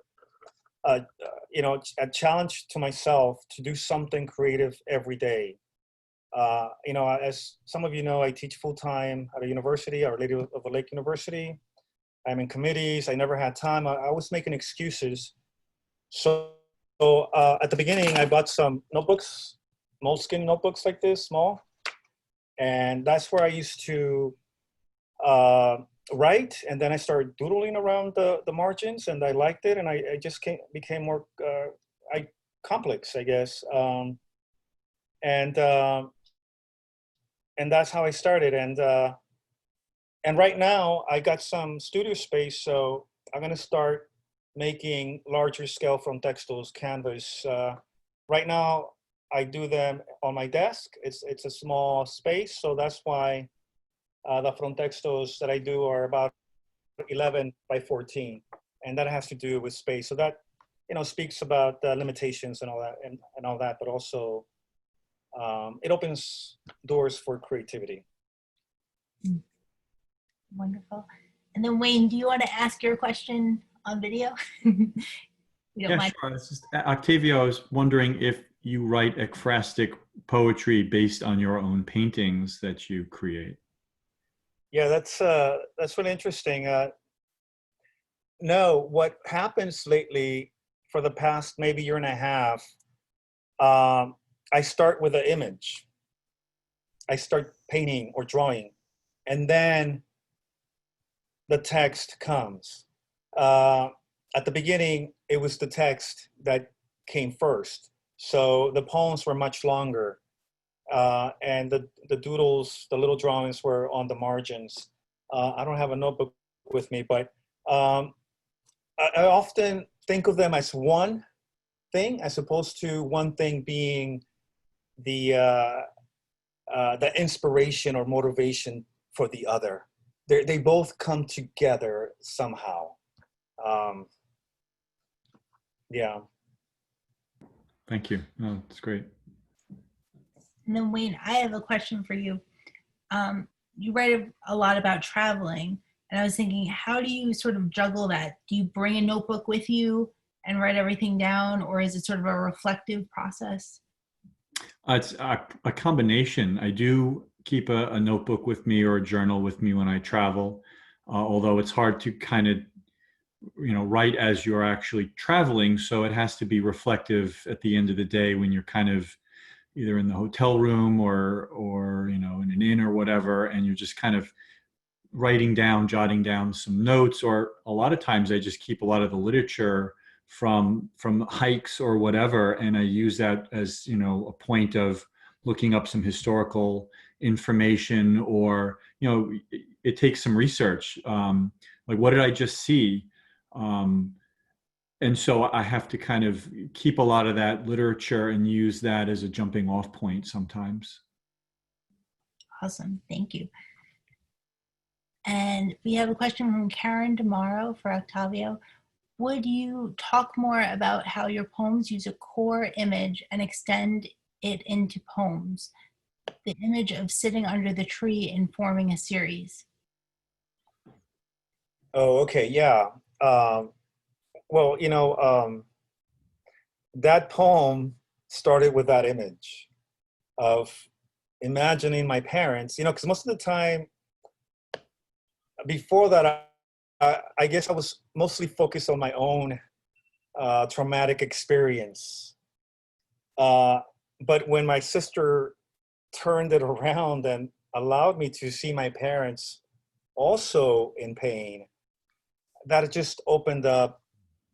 Speaker 5: challenge to myself to do something creative every day. As some of you know, I teach full-time at a university, Our Lady of the Lake University. I'm in committees. I never had time. I was making excuses. So at the beginning, I bought some notebooks, Moleskin notebooks like this, small. And that's where I used to write. And then I started doodling around the margins, and I liked it. And I just became more complex, I guess. And that's how I started. And right now I got some studio space, so I'm gonna start making larger scale frontextos, canvas. Right now I do them on my desk. It's a small space, so that's why the frontextos that I do are about 11 by 14, and that has to do with space. So that speaks about the limitations and all that, but also it opens doors for creativity.
Speaker 1: Wonderful. And then Wayne, do you want to ask your question on video?
Speaker 4: Yeah, sure. It's just, Octavio, I was wondering if you write ekphrastic poetry based on your own paintings that you create.
Speaker 5: Yeah, that's really interesting. No, what happens lately for the past maybe year and a half, I start with an image. I start painting or drawing, and then the text comes. At the beginning, it was the text that came first. So the poems were much longer, and the doodles, the little drawings were on the margins. I don't have a notebook with me, but I often think of them as one thing, as opposed to one thing being the inspiration or motivation for the other. They both come together somehow. Yeah.
Speaker 4: Thank you. Oh, that's great.
Speaker 1: And then Wayne, I have a question for you. You write a lot about traveling, and I was thinking, how do you sort of juggle that? Do you bring a notebook with you and write everything down, or is it sort of a reflective process?
Speaker 4: It's a combination. I do keep a notebook with me or a journal with me when I travel, although it's hard to kind of, write as you're actually traveling. So it has to be reflective at the end of the day when you're kind of either in the hotel room or in an inn or whatever, and you're just kind of jotting down some notes. Or a lot of times I just keep a lot of the literature from hikes or whatever, and I use that as a point of looking up some historical information, or it takes some research, like what did I just see, and so I have to kind of keep a lot of that literature and use that as a jumping off point sometimes.
Speaker 1: Awesome, thank you. And we have a question from Karen Demaro for Octavio. Would you talk more about how your poems use a core image and extend it into poems? The image of sitting under the tree and forming a series.
Speaker 5: Oh, okay, yeah. Well, that poem started with that image. of imagining my parents, because most of the time before that, I guess I was mostly focused on my own traumatic experience. But when my sister turned it around and allowed me to see my parents also in pain, that just opened up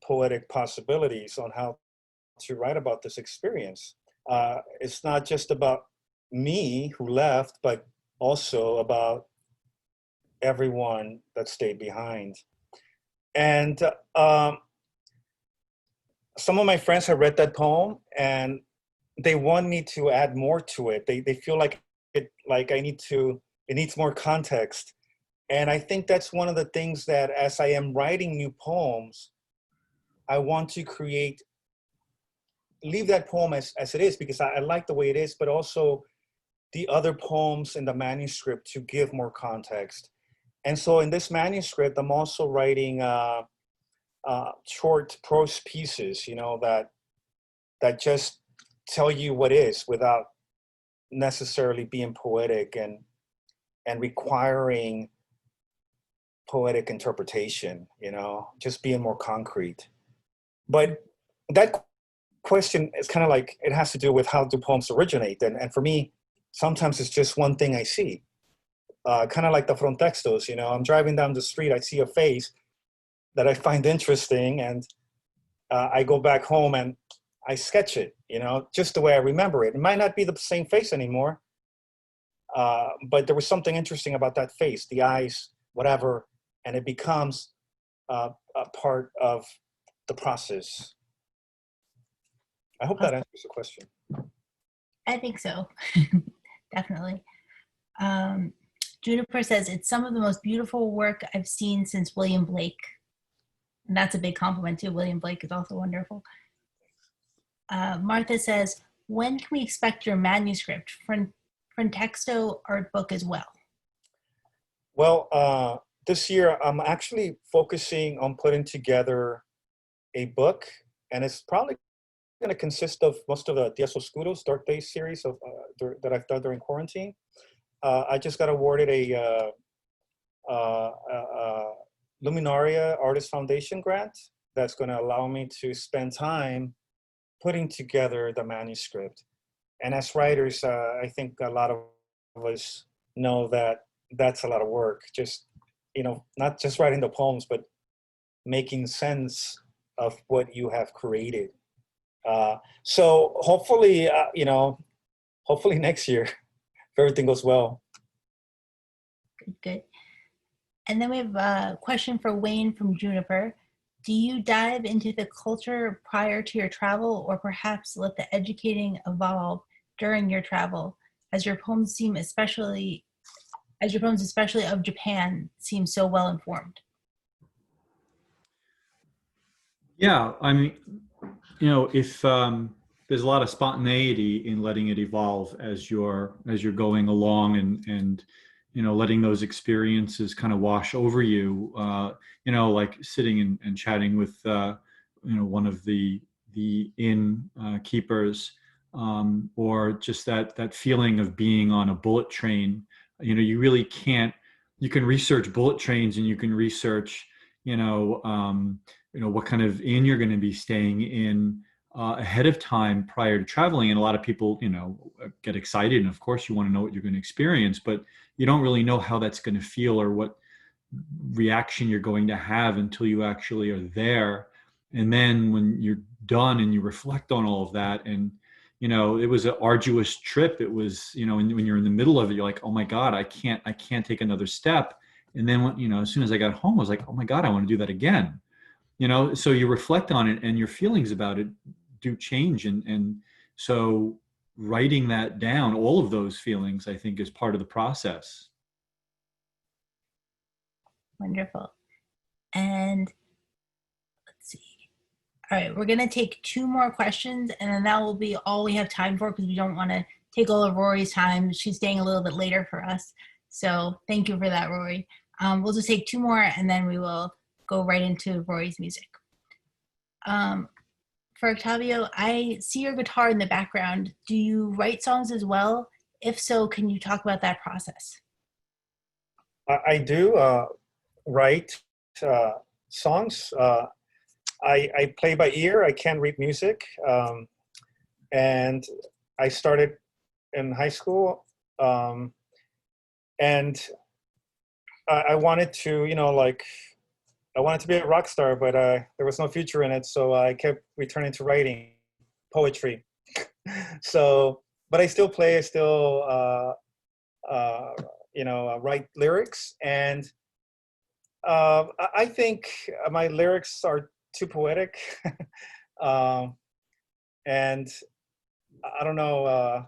Speaker 5: poetic possibilities on how to write about this experience. It's not just about me who left, but also about everyone that stayed behind. And some of my friends have read that poem and they want me to add more to it. They feel like it needs more context. And I think that's one of the things that as I am writing new poems, I want to leave that poem as it is, because I like the way it is, but also the other poems in the manuscript to give more context. And so in this manuscript, I'm also writing short prose pieces, that just tell you what is without necessarily being poetic and requiring poetic interpretation, just being more concrete. But that question is kind of like, it has to do with how do poems originate. And for me, sometimes it's just one thing I see. Kind of like the frontextos, I'm driving down the street, I see a face that I find interesting, and I go back home and I sketch it, just the way I remember it. It might not be the same face anymore, but there was something interesting about that face, the eyes, whatever, and it becomes a part of the process. I hope that answers the question.
Speaker 1: I think so. Definitely. Juniper says, it's some of the most beautiful work I've seen since William Blake. And that's a big compliment too. William Blake is also wonderful. Martha says, when can we expect your manuscript, FRONTEXTO art book as well?
Speaker 5: Well, this year I'm actually focusing on putting together a book, and it's probably going to consist of most of the Diez Oscuros Dark Days series that I've done during quarantine. I just got awarded a Luminaria Artist Foundation grant that's going to allow me to spend time putting together the manuscript. And as writers, I think a lot of us know that that's a lot of work. Just, not just writing the poems, but making sense of what you have created. So hopefully, hopefully next year, if everything goes well.
Speaker 1: Good. And then we have a question for Wayne from Juniper. Do you dive into the culture prior to your travel, or perhaps let the educating evolve during your travel, as your poems especially of Japan, seem so well informed?
Speaker 4: Yeah, I mean, if there's a lot of spontaneity in letting it evolve as you're going along, and letting those experiences kind of wash over you, like sitting and chatting with one of the inn keepers, or just that feeling of being on a bullet train. You really can't. You can research bullet trains, and you can research what kind of inn you're going to be staying in ahead of time prior to traveling. And a lot of people, get excited, and of course you want to know what you're going to experience, but you don't really know how that's going to feel or what reaction you're going to have until you actually are there. And then when you're done and you reflect on all of that, and it was an arduous trip. It was, when you're in the middle of it, you're like, oh my God, I can't take another step. And then when, as soon as I got home, I was like, oh my God, I want to do that again. So you reflect on it, and your feelings about it do change. And so writing that down, all of those feelings, I think, is part of the process.
Speaker 1: Wonderful. And let's see. All right, we're going to take 2 more questions, and then that will be all we have time for, because we don't want to take all of Rorie's time. She's staying a little bit later for us. So thank you for that, Rorie. We'll just take 2 more, and then we will go right into Rorie's music. For Octavio, I see your guitar in the background. Do you write songs as well? If so, can you talk about that process?
Speaker 5: I do write songs. I play by ear. I can't read music. And I started in high school. And I wanted to, I wanted to be a rock star, but there was no future in it. So I kept returning to writing poetry. So, but I still play. I still, write lyrics. And I think my lyrics are too poetic. And I don't know.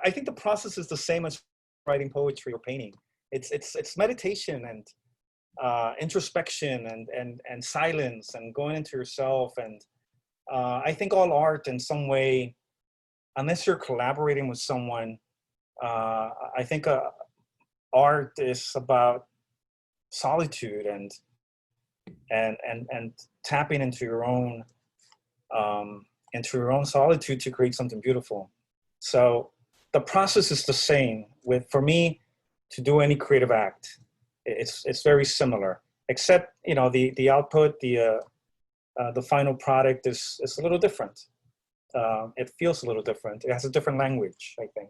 Speaker 5: I think the process is the same as writing poetry or painting. It's meditation and introspection and silence and going into yourself. And I think all art in some way, unless you're collaborating with someone, I think art is about solitude and tapping into your own solitude to create something beautiful. So the process is the same for me to do any creative act. It's very similar, except the output, the final product is a little different. It feels a little different. It has a different language, I think.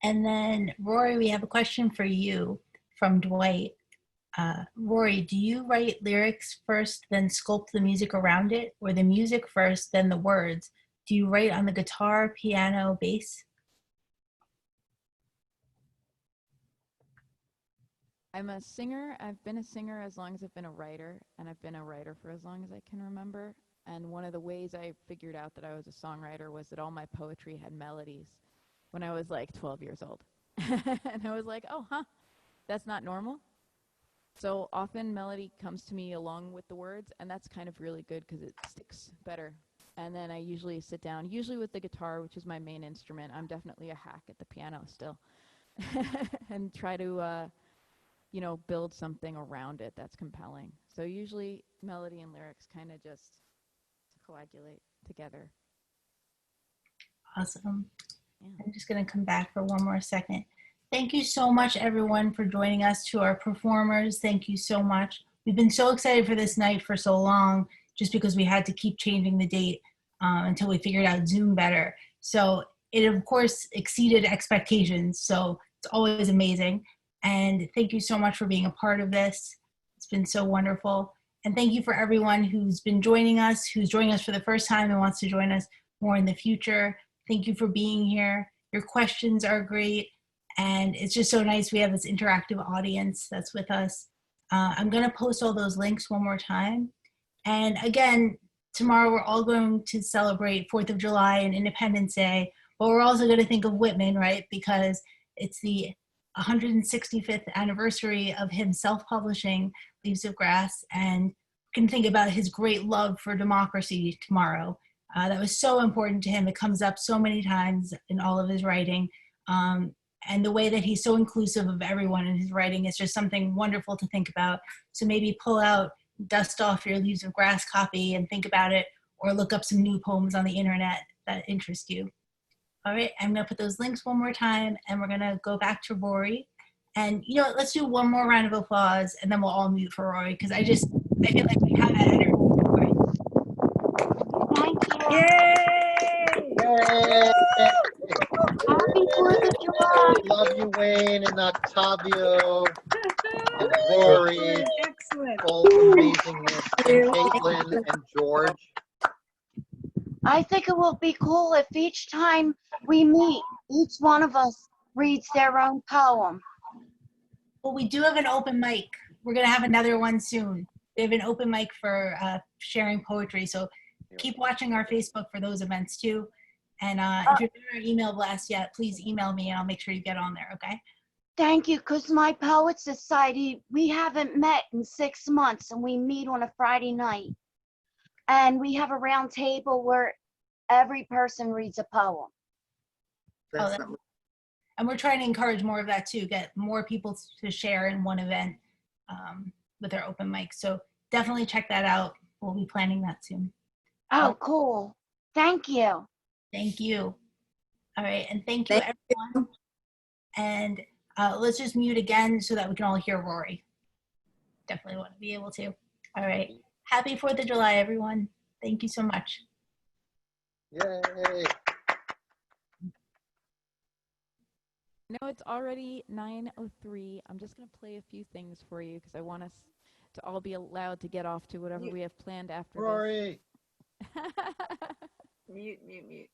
Speaker 1: And then Rorie, we have a question for you from Dwight. Rorie, do you write lyrics first, then sculpt the music around it, or the music first, then the words? Do you write on the guitar, piano, bass?
Speaker 2: I'm a singer. I've been a singer as long as I've been a writer, and I've been a writer for as long as I can remember. And one of the ways I figured out that I was a songwriter was that all my poetry had melodies when I was like 12 years old. And I was like, oh, that's not normal. So often melody comes to me along with the words, and that's kind of really good because it sticks better. And then I usually sit down, usually with the guitar, which is my main instrument. I'm definitely a hack at the piano still. And try to, build something around it that's compelling. So usually melody and lyrics kind of just coagulate together.
Speaker 1: Awesome.
Speaker 2: Yeah.
Speaker 1: I'm just going to come back for one more second. Thank you so much, everyone, for joining us. To our performers, thank you so much. We've been so excited for this night for so long, just because we had to keep changing the date until we figured out Zoom better. So it, of course, exceeded expectations. So it's always amazing. And thank you so much for being a part of this. It's been so wonderful. And thank you for everyone who's been joining us, who's joining us for the first time and wants to join us more in the future. Thank you for being here. Your questions are great. And it's just so nice we have this interactive audience that's with us. I'm going to post all those links one more time. And again, tomorrow we're all going to celebrate 4th of July and Independence Day, but we're also going to think of Whitman, right? Because it's the 165th anniversary of him self-publishing Leaves of Grass, and we can think about his great love for democracy tomorrow. That was so important to him. It comes up so many times in all of his writing. And the way that he's so inclusive of everyone in his writing is just something wonderful to think about. So maybe pull out, dust off your Leaves of Grass copy and think about it, or look up some new poems on the internet that interest you. All right, I'm gonna put those links one more time, and we're gonna go back to Rorie. And you know what, let's do one more round of applause, and then we'll all mute for Rorie, because I feel like we have that energy.
Speaker 7: Thank you.
Speaker 6: Yay!
Speaker 7: Yay! Happy 4th of July.
Speaker 8: Love you, Wayne and Octavio and Rorie,
Speaker 6: Excellent.
Speaker 8: all amazingness, and Caitlin and George.
Speaker 7: I think it will be cool if each time we meet, each one of us reads their own poem.
Speaker 1: Well, we do have an open mic. We're gonna have another one soon. We have an open mic for sharing poetry, so keep watching our Facebook for those events too. And if you're doing our email blast yet, please email me and I'll make sure you get on there, okay?
Speaker 7: Thank you, because my Poet Society, we haven't met in 6 months, and we meet on a Friday night. And we have a round table where every person reads a poem.
Speaker 1: And we're trying to encourage more of that too, get more people to share in one event with our open mic. So definitely check that out. we'll be planning that soon.
Speaker 7: Oh, cool. Thank you.
Speaker 1: Thank you. All right, and thank you, everyone. And let's just mute again so that we can all hear Rorie. Definitely want to be able to. All right. Happy 4th of July, everyone. Thank you so much.
Speaker 8: Yay.
Speaker 2: No, it's already 9:03. I'm just going to play a few things for you because I want us to all be allowed to get off to whatever we have planned after
Speaker 8: Rorie.
Speaker 2: this.
Speaker 9: Mute.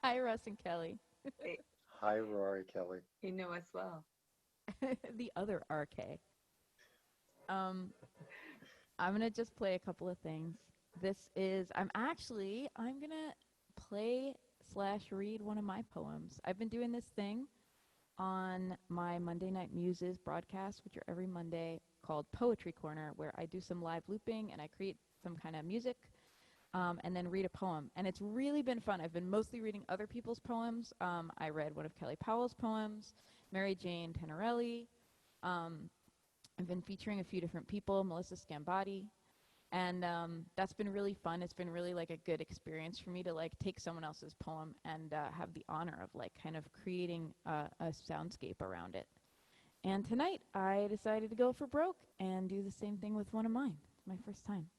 Speaker 2: Hi, Russ and Kelly.
Speaker 8: Hi, Rorie Kelly.
Speaker 9: You know us well.
Speaker 2: The other RK. I'm going to just play a couple of things. I'm going to play/read one of my poems. I've been doing this thing on my Monday Night Muses broadcast, which are every Monday, called Poetry Corner, where I do some live looping and I create some kind of music and then read a poem. And it's really been fun. I've been mostly reading other people's poems. I read one of Kelly Powell's poems, Mary Jane Tenorelli. I've been featuring a few different people, Melissa Scambati. And that's been really fun. It's been really like a good experience for me to like take someone else's poem and have the honor of like kind of creating a soundscape around it. And tonight I decided to go for broke and do the same thing with one of mine. It's my first time.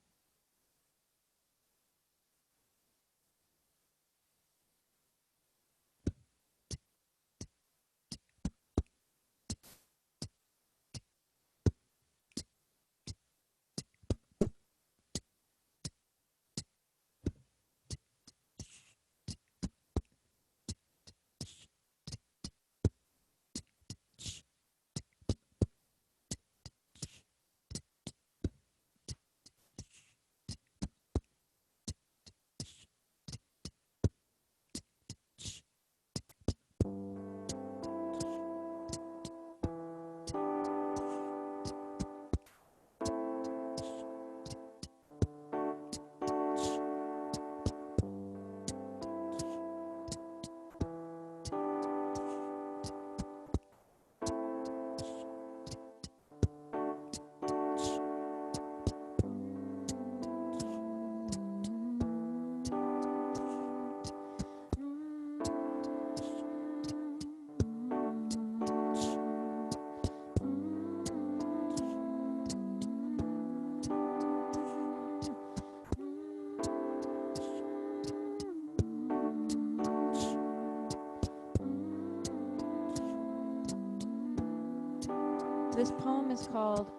Speaker 2: This poem is called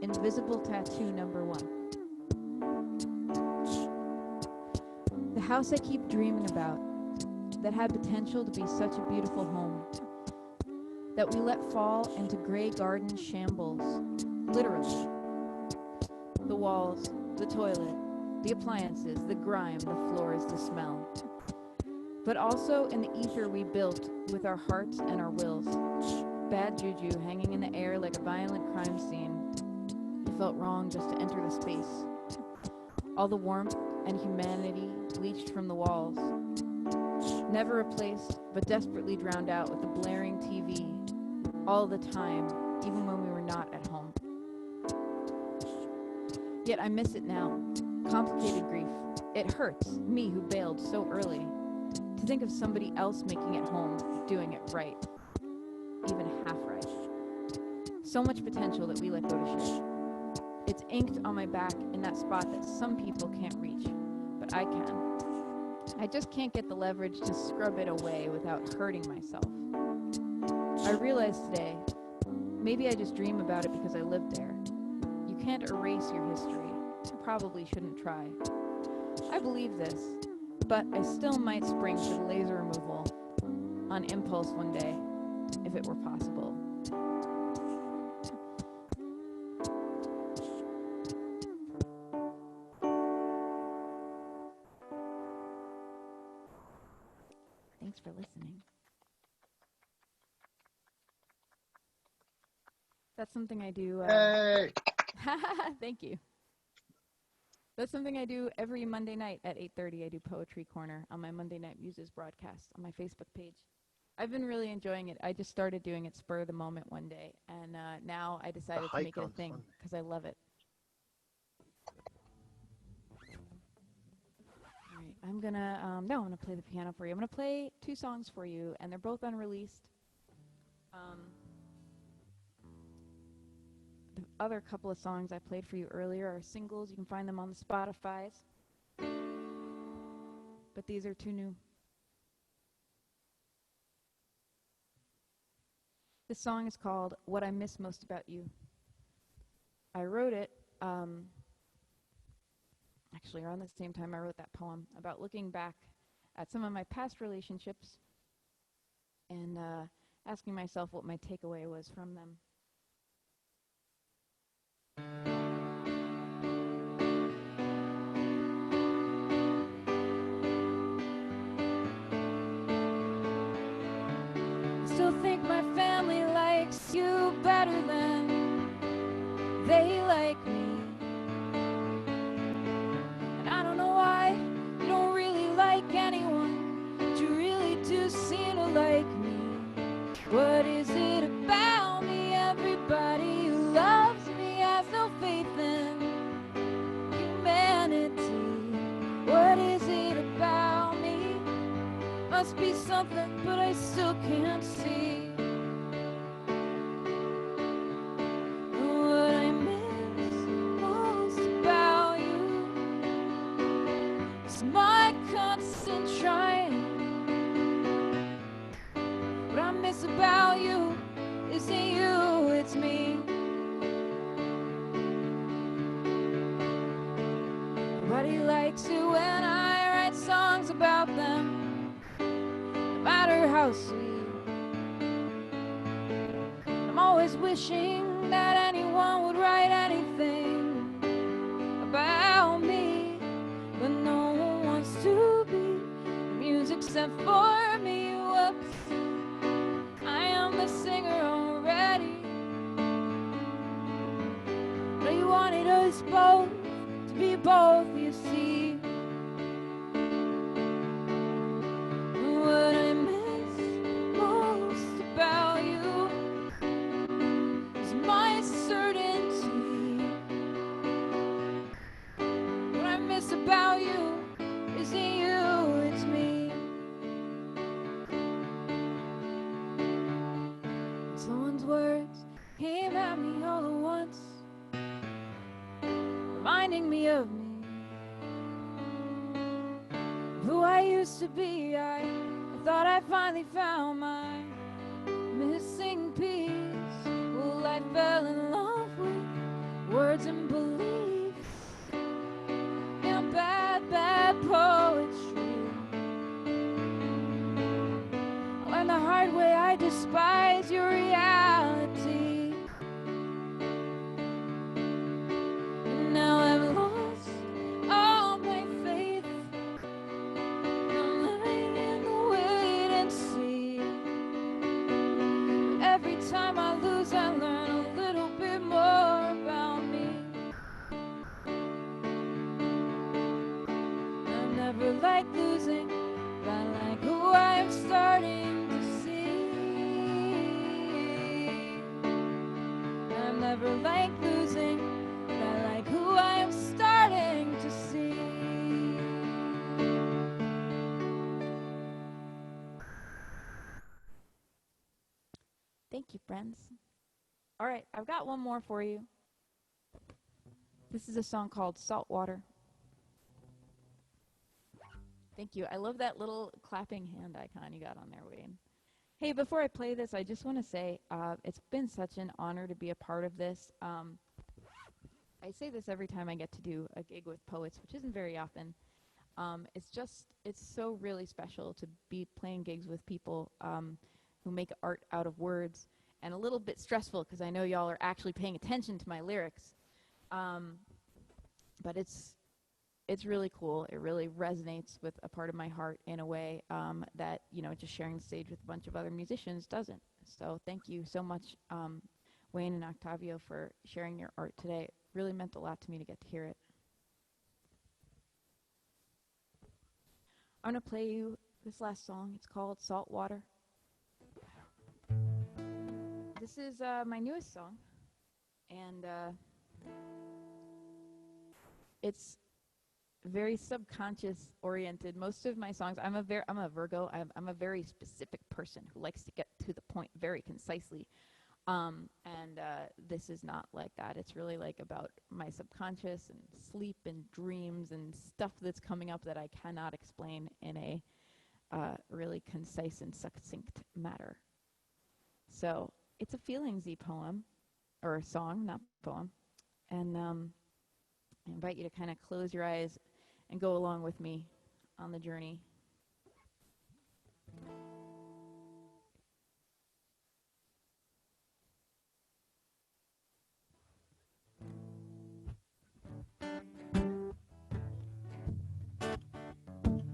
Speaker 2: Invisible Tattoo Number 1. The house I keep dreaming about, that had potential to be such a beautiful home, that we let fall into gray garden shambles, literally. The walls, the toilet, the appliances, the grime, the floors, the smell. But also in the ether we built with our hearts and our wills. Bad juju hanging in the air like a violent crime scene. It felt wrong just to enter the space. All the warmth and humanity bleached from the walls. Never replaced, but desperately drowned out with the blaring TV. All the time, even when we were not at home. Yet I miss it now. Complicated grief. It hurts, me who bailed so early. To think of somebody else making it home, doing it right. Even half right. So much potential that we let go to shit. It's inked on my back in that spot that some people can't reach, but I can. I just can't get the leverage to scrub it away without hurting myself. I realized today, maybe I just dream about it because I lived there. You can't erase your history. You probably shouldn't try. I believe this, but I still might spring for the laser removal on impulse one day, if it were possible. Thanks for listening. That's something I do.
Speaker 8: Hey.
Speaker 2: Thank you. That's something I do every Monday night at 8:30. I do Poetry Corner on my Monday Night Muses broadcast on my Facebook page. I've been really enjoying it. I just started doing it spur of the moment one day, and now I decided to make it a thing because I love it. I'm gonna, no, I'm gonna play the piano for you. I'm gonna play 2 songs for you, and they're both unreleased. The other couple of songs I played for you earlier are singles. You can find them on the Spotifys. But these are 2 new. This song is called What I Miss Most About You. I wrote it, actually around the same time I wrote that poem, about looking back at some of my past relationships and asking myself what my takeaway was from them. Still think my family likes you better than they like me. And I don't know why you don't really like anyone, but you really do seem to like me. What is it about me? Everybody who loves me has no faith in humanity. What is it about me? Must be something, but I still can't see. What I miss most about you is my constant trying. What I miss about you isn't you, it's me. Nobody likes it when I write songs about them, no matter how sweet. I'm always wishing that anyone would write anything about me, but no one wants to be music except for me. Whoops, I am the singer already. But you wanted us both to be both, you see. What I miss most about you is my certainty. What I miss about you isn't you, it's me. Someone's words came at me all at once, reminding me of me, who I used to be. I thought I finally found my missing piece. Well, I fell in love with words and beliefs and bad, bad poetry. I learned the hard way I despise your reality. And now I've lost all my faith. I'm living in the wait and see. Every time I lose, I learn a little bit more about me. I never like losing, but I like who I am starting to see. I never like losing, but I like who I am starting to see. Thank you, friends. All right, I've got one more for you. This is a song called Saltwater. Thank you. I love that little clapping hand icon you got on there, Wayne. Hey, before I play this, I just want to say it's been such an honor to be a part of this. I say this every time I get to do a gig with poets, which isn't very often. It's so really special to be playing gigs with people who make art out of words, and a little bit stressful because I know y'all are actually paying attention to my lyrics. But it's really cool. It really resonates with a part of my heart in a way that, you know, just sharing the stage with a bunch of other musicians doesn't. So thank you so much, Wayne and Octavio, for sharing your art today. It really meant a lot to me to get to hear it. I'm going to play you this last song. It's called Saltwater. This is my newest song, and it's very subconscious oriented. Most of my songs, I'm a Virgo. I'm a very specific person who likes to get to the point very concisely. This is not like that. It's really like about my subconscious and sleep and dreams and stuff that's coming up that I cannot explain in a really concise and succinct matter. So it's a feelingsy poem, or a song, not poem. And I invite you to kind of close your eyes and go along with me on the journey.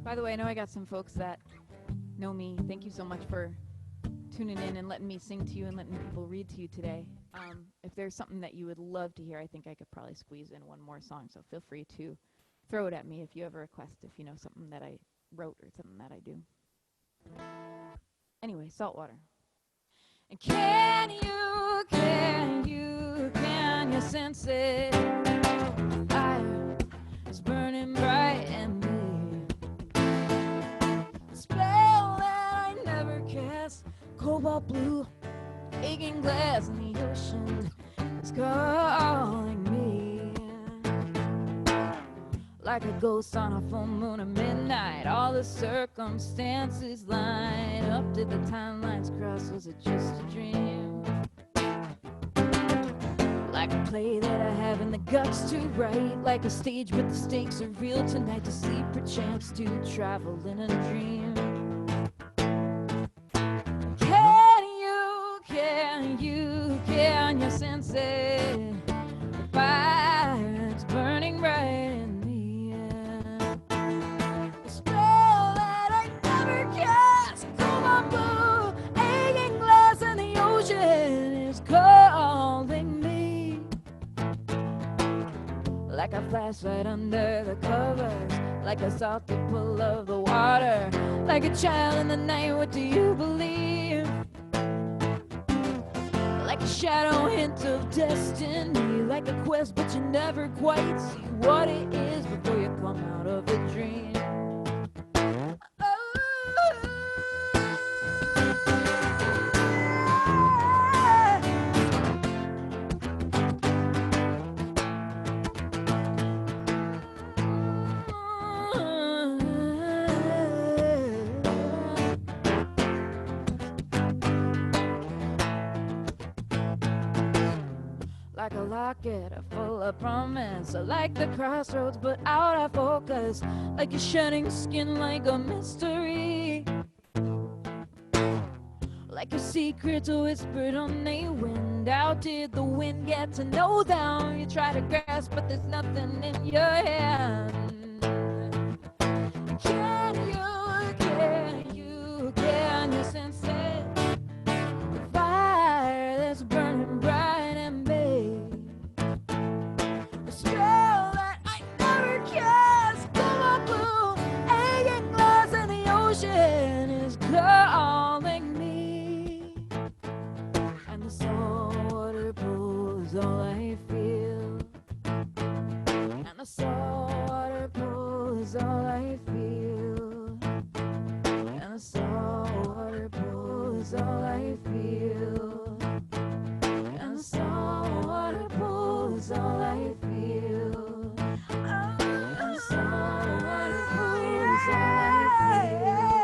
Speaker 2: By the way, I know I got some folks that know me. Thank you so much for tuning in and letting me sing to you and letting people read to you today. If there's something that you would love to hear, I think I could probably squeeze in one more song, so feel free to throw it at me if you have a request, if you know something that I wrote or something that I do. Anyway, Saltwater. And can you sense it? Fire is burning bright and me. Spell that I never cast, cobalt blue, aching glass in the ocean is calling me. Like a ghost on a full moon at midnight, all the circumstances line up. Did the timelines cross? Was it just a dream? Like a play that I have in the guts to write, like a stage but the stakes are real tonight. To sleep perchance, to travel in a dream. Can you sense it? The fire's burning right in me. The spell that I never cast, cobalt blue, aching glass, and the ocean is calling me. Like a flashlight under the covers, like a salty pull of the water, like a child in the night. What do you believe? Like a shadow hint of destiny, like a quest but you never quite see what it is before you come out of a dream. Like a locket full of promise, like the crossroads but out of focus, like a shedding skin, like a mystery, like your secrets whispered on a wind. How did the wind get to know them? You try to grasp but there's nothing in your hand. Can you sense it? The fire that's burning bright and big. The spell that I never cast, cobalt blue, aching glass, and the ocean is calling me. And the salt water pool is all I feel. And the salt water pool is all I feel. And the salt water pool is all I feel. And the salt water pool is all I feel. And the salt water pool is all I feel.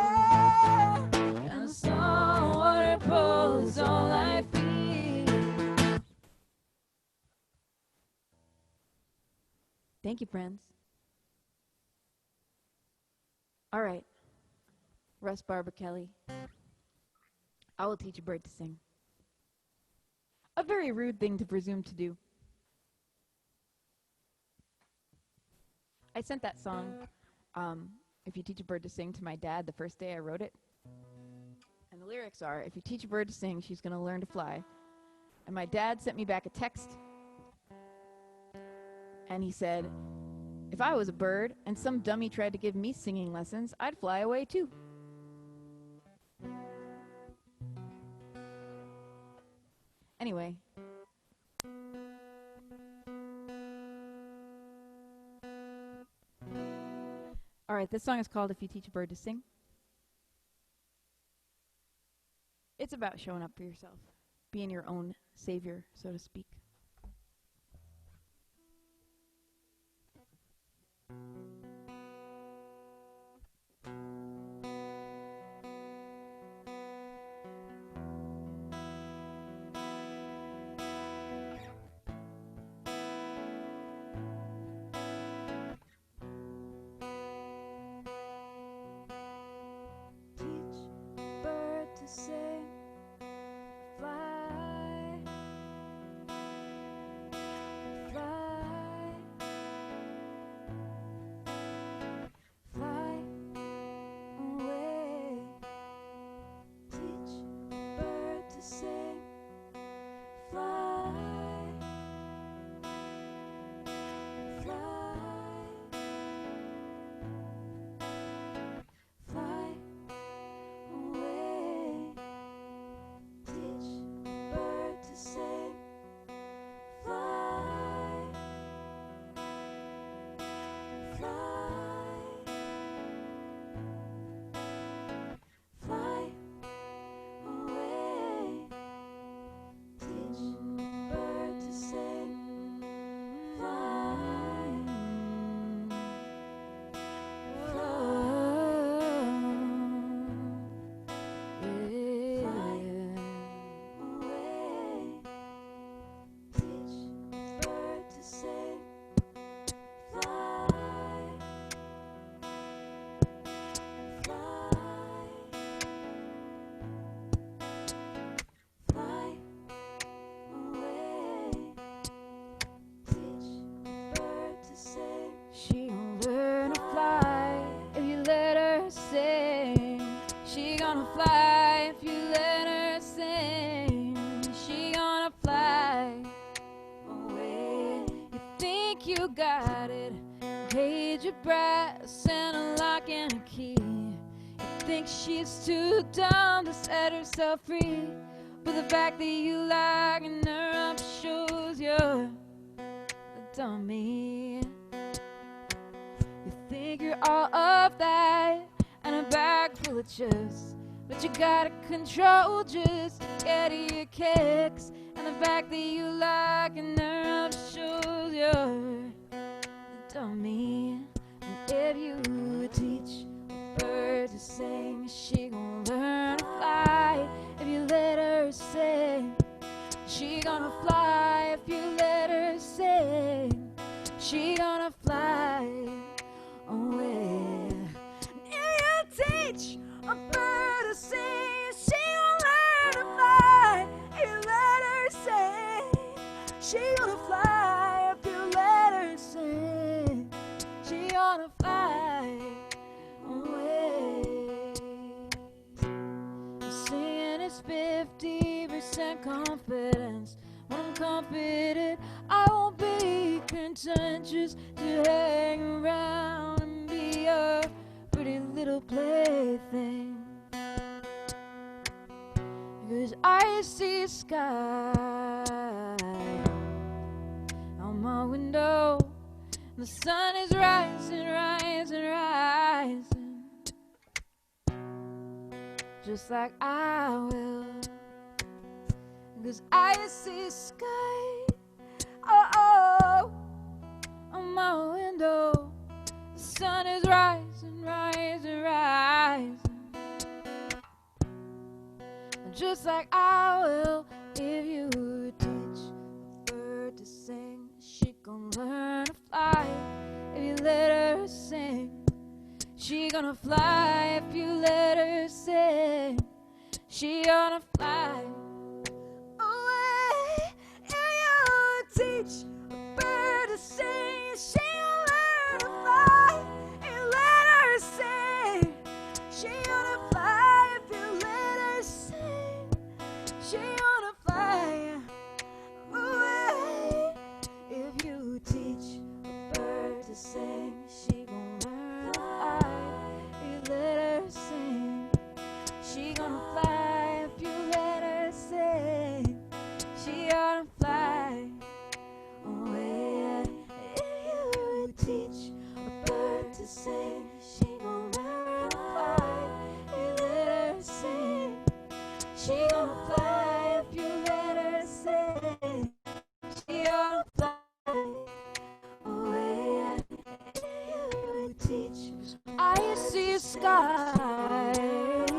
Speaker 2: And the salt water pool is all I feel. Thank you, friends. All right. Russ Barber Kelly. I will teach a bird to sing. A very rude thing to presume to do. I sent that song, If You Teach a Bird to Sing, to my dad the first day I wrote it. And the lyrics are, if you teach a bird to sing, she's going to learn to fly. And my dad sent me back a text. And he said, if I was a bird and some dummy tried to give me singing lessons, I'd fly away too. Anyway. right, this song is called If You Teach a Bird to Sing. It's about showing up for yourself, being your own savior, so to speak. To sing, fly, fly, fly away. Teach a bird to sing, fly, fly, fly away. Teach a bird to sing, fly, fly, fly away. Teach a bird to sing, fly, she gon' learn to fly if you let her sing. She gonna fly if you let her sing. She gonna fly away. You think you got it, page of brass and a lock and a key. You think she's too dumb to set herself free, but the fact that you locking her up shows you're a dummy. You think you're all of that and a bag full of chips, but you gotta control just to get your kicks. And the fact that you locking her up shows you're a dummy. And if you teach a bird to sing, she gon' learn to fly if you let her sing. She gonna fly if you let her sing. She gonna fly away. If you teach a bird to sing, she gonna learn to fly if you let her sing. She gonna fly if you let her sing. She gonna fly away. Singing is 50% confidence. When I'm confident, I won't be contentious to hang around and be a pretty little plaything. Cause I see a sky out my window. The sun is rising, rising, rising, just like I will. Cause I see a sky, oh, oh, on my window. The sun is rising, rising, rising, just like I will. If you teach a bird to sing, she gon' learn to fly if you let her sing. She gonna fly if you let her sing. She gonna fly away. If you teach a bird to sing, she gonna learn to fly if you let her sing. She gonna fly if you let her sing. She gonna fly away. If you teach a bird to sing, she gon' learn to fly if you let her sing. She gonna fly if you let her sing. She gonna fly away. If you teach a bird bird to sing. She gon' learn to fly if you let her sing. She gonna fly if you let her sing. She gonna fly away if you teach. I see a sky. You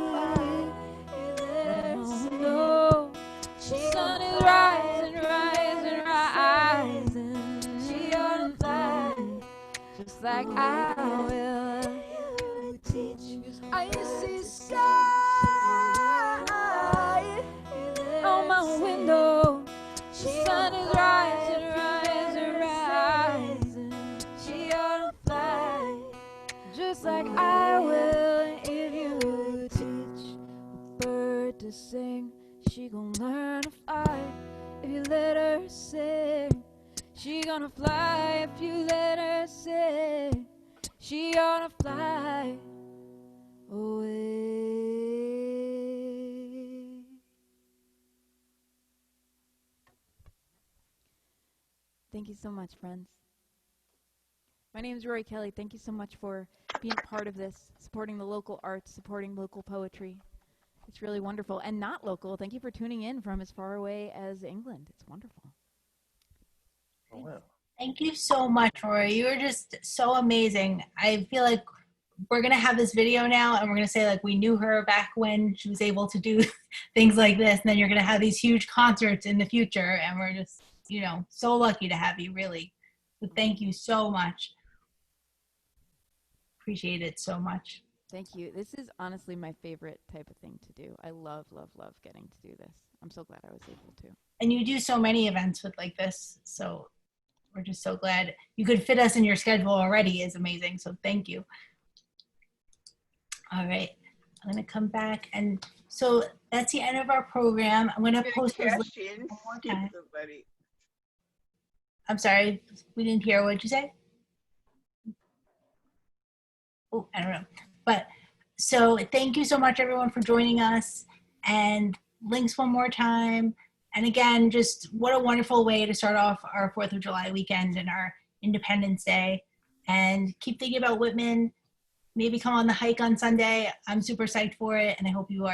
Speaker 2: let her know. Sun is rising, rising, rising. She gonna fly just like I will. I see sky on my window. Sun is rising, rising, rising. She gonna fly just like I will. If you teach a bird to sing, she gon' learn to fly if you let her sing. She gonna fly if you let her sing. She gonna fly away. Thank you so much, friends. My name is Rorie Kelly. Thank you so much for being part of this, supporting the local arts, supporting local poetry. It's really wonderful. And not local, thank you for tuning in from as far away as England. It's wonderful.
Speaker 5: Oh, wow.
Speaker 1: Thank you so much, Rory. You were just so amazing. I feel like we're going to have this video now and we're going to say like we knew her back when she was able to do things like this. And then you're going to have these huge concerts in the future. And we're just, you know, so lucky to have you, really. So thank you so much. Appreciate it so much.
Speaker 2: Thank you. This is honestly my favorite type of thing to do. I love, love, love getting to do this. I'm so glad I was able to.
Speaker 1: And you do so many events with like this. So we're just so glad you could fit us in your schedule already is amazing. So thank you. All right, I'm gonna come back. And so that's the end of our program. I'm gonna post those links one more time. I'm sorry, we didn't hear. What'd you say? Oh, I don't know. But so thank you so much everyone for joining us, and links one more time. And again, just what a wonderful way to start off our 4th of July weekend and our Independence Day. And keep thinking about Whitman. Maybe come on the hike on Sunday. I'm super psyched for it, and I hope you are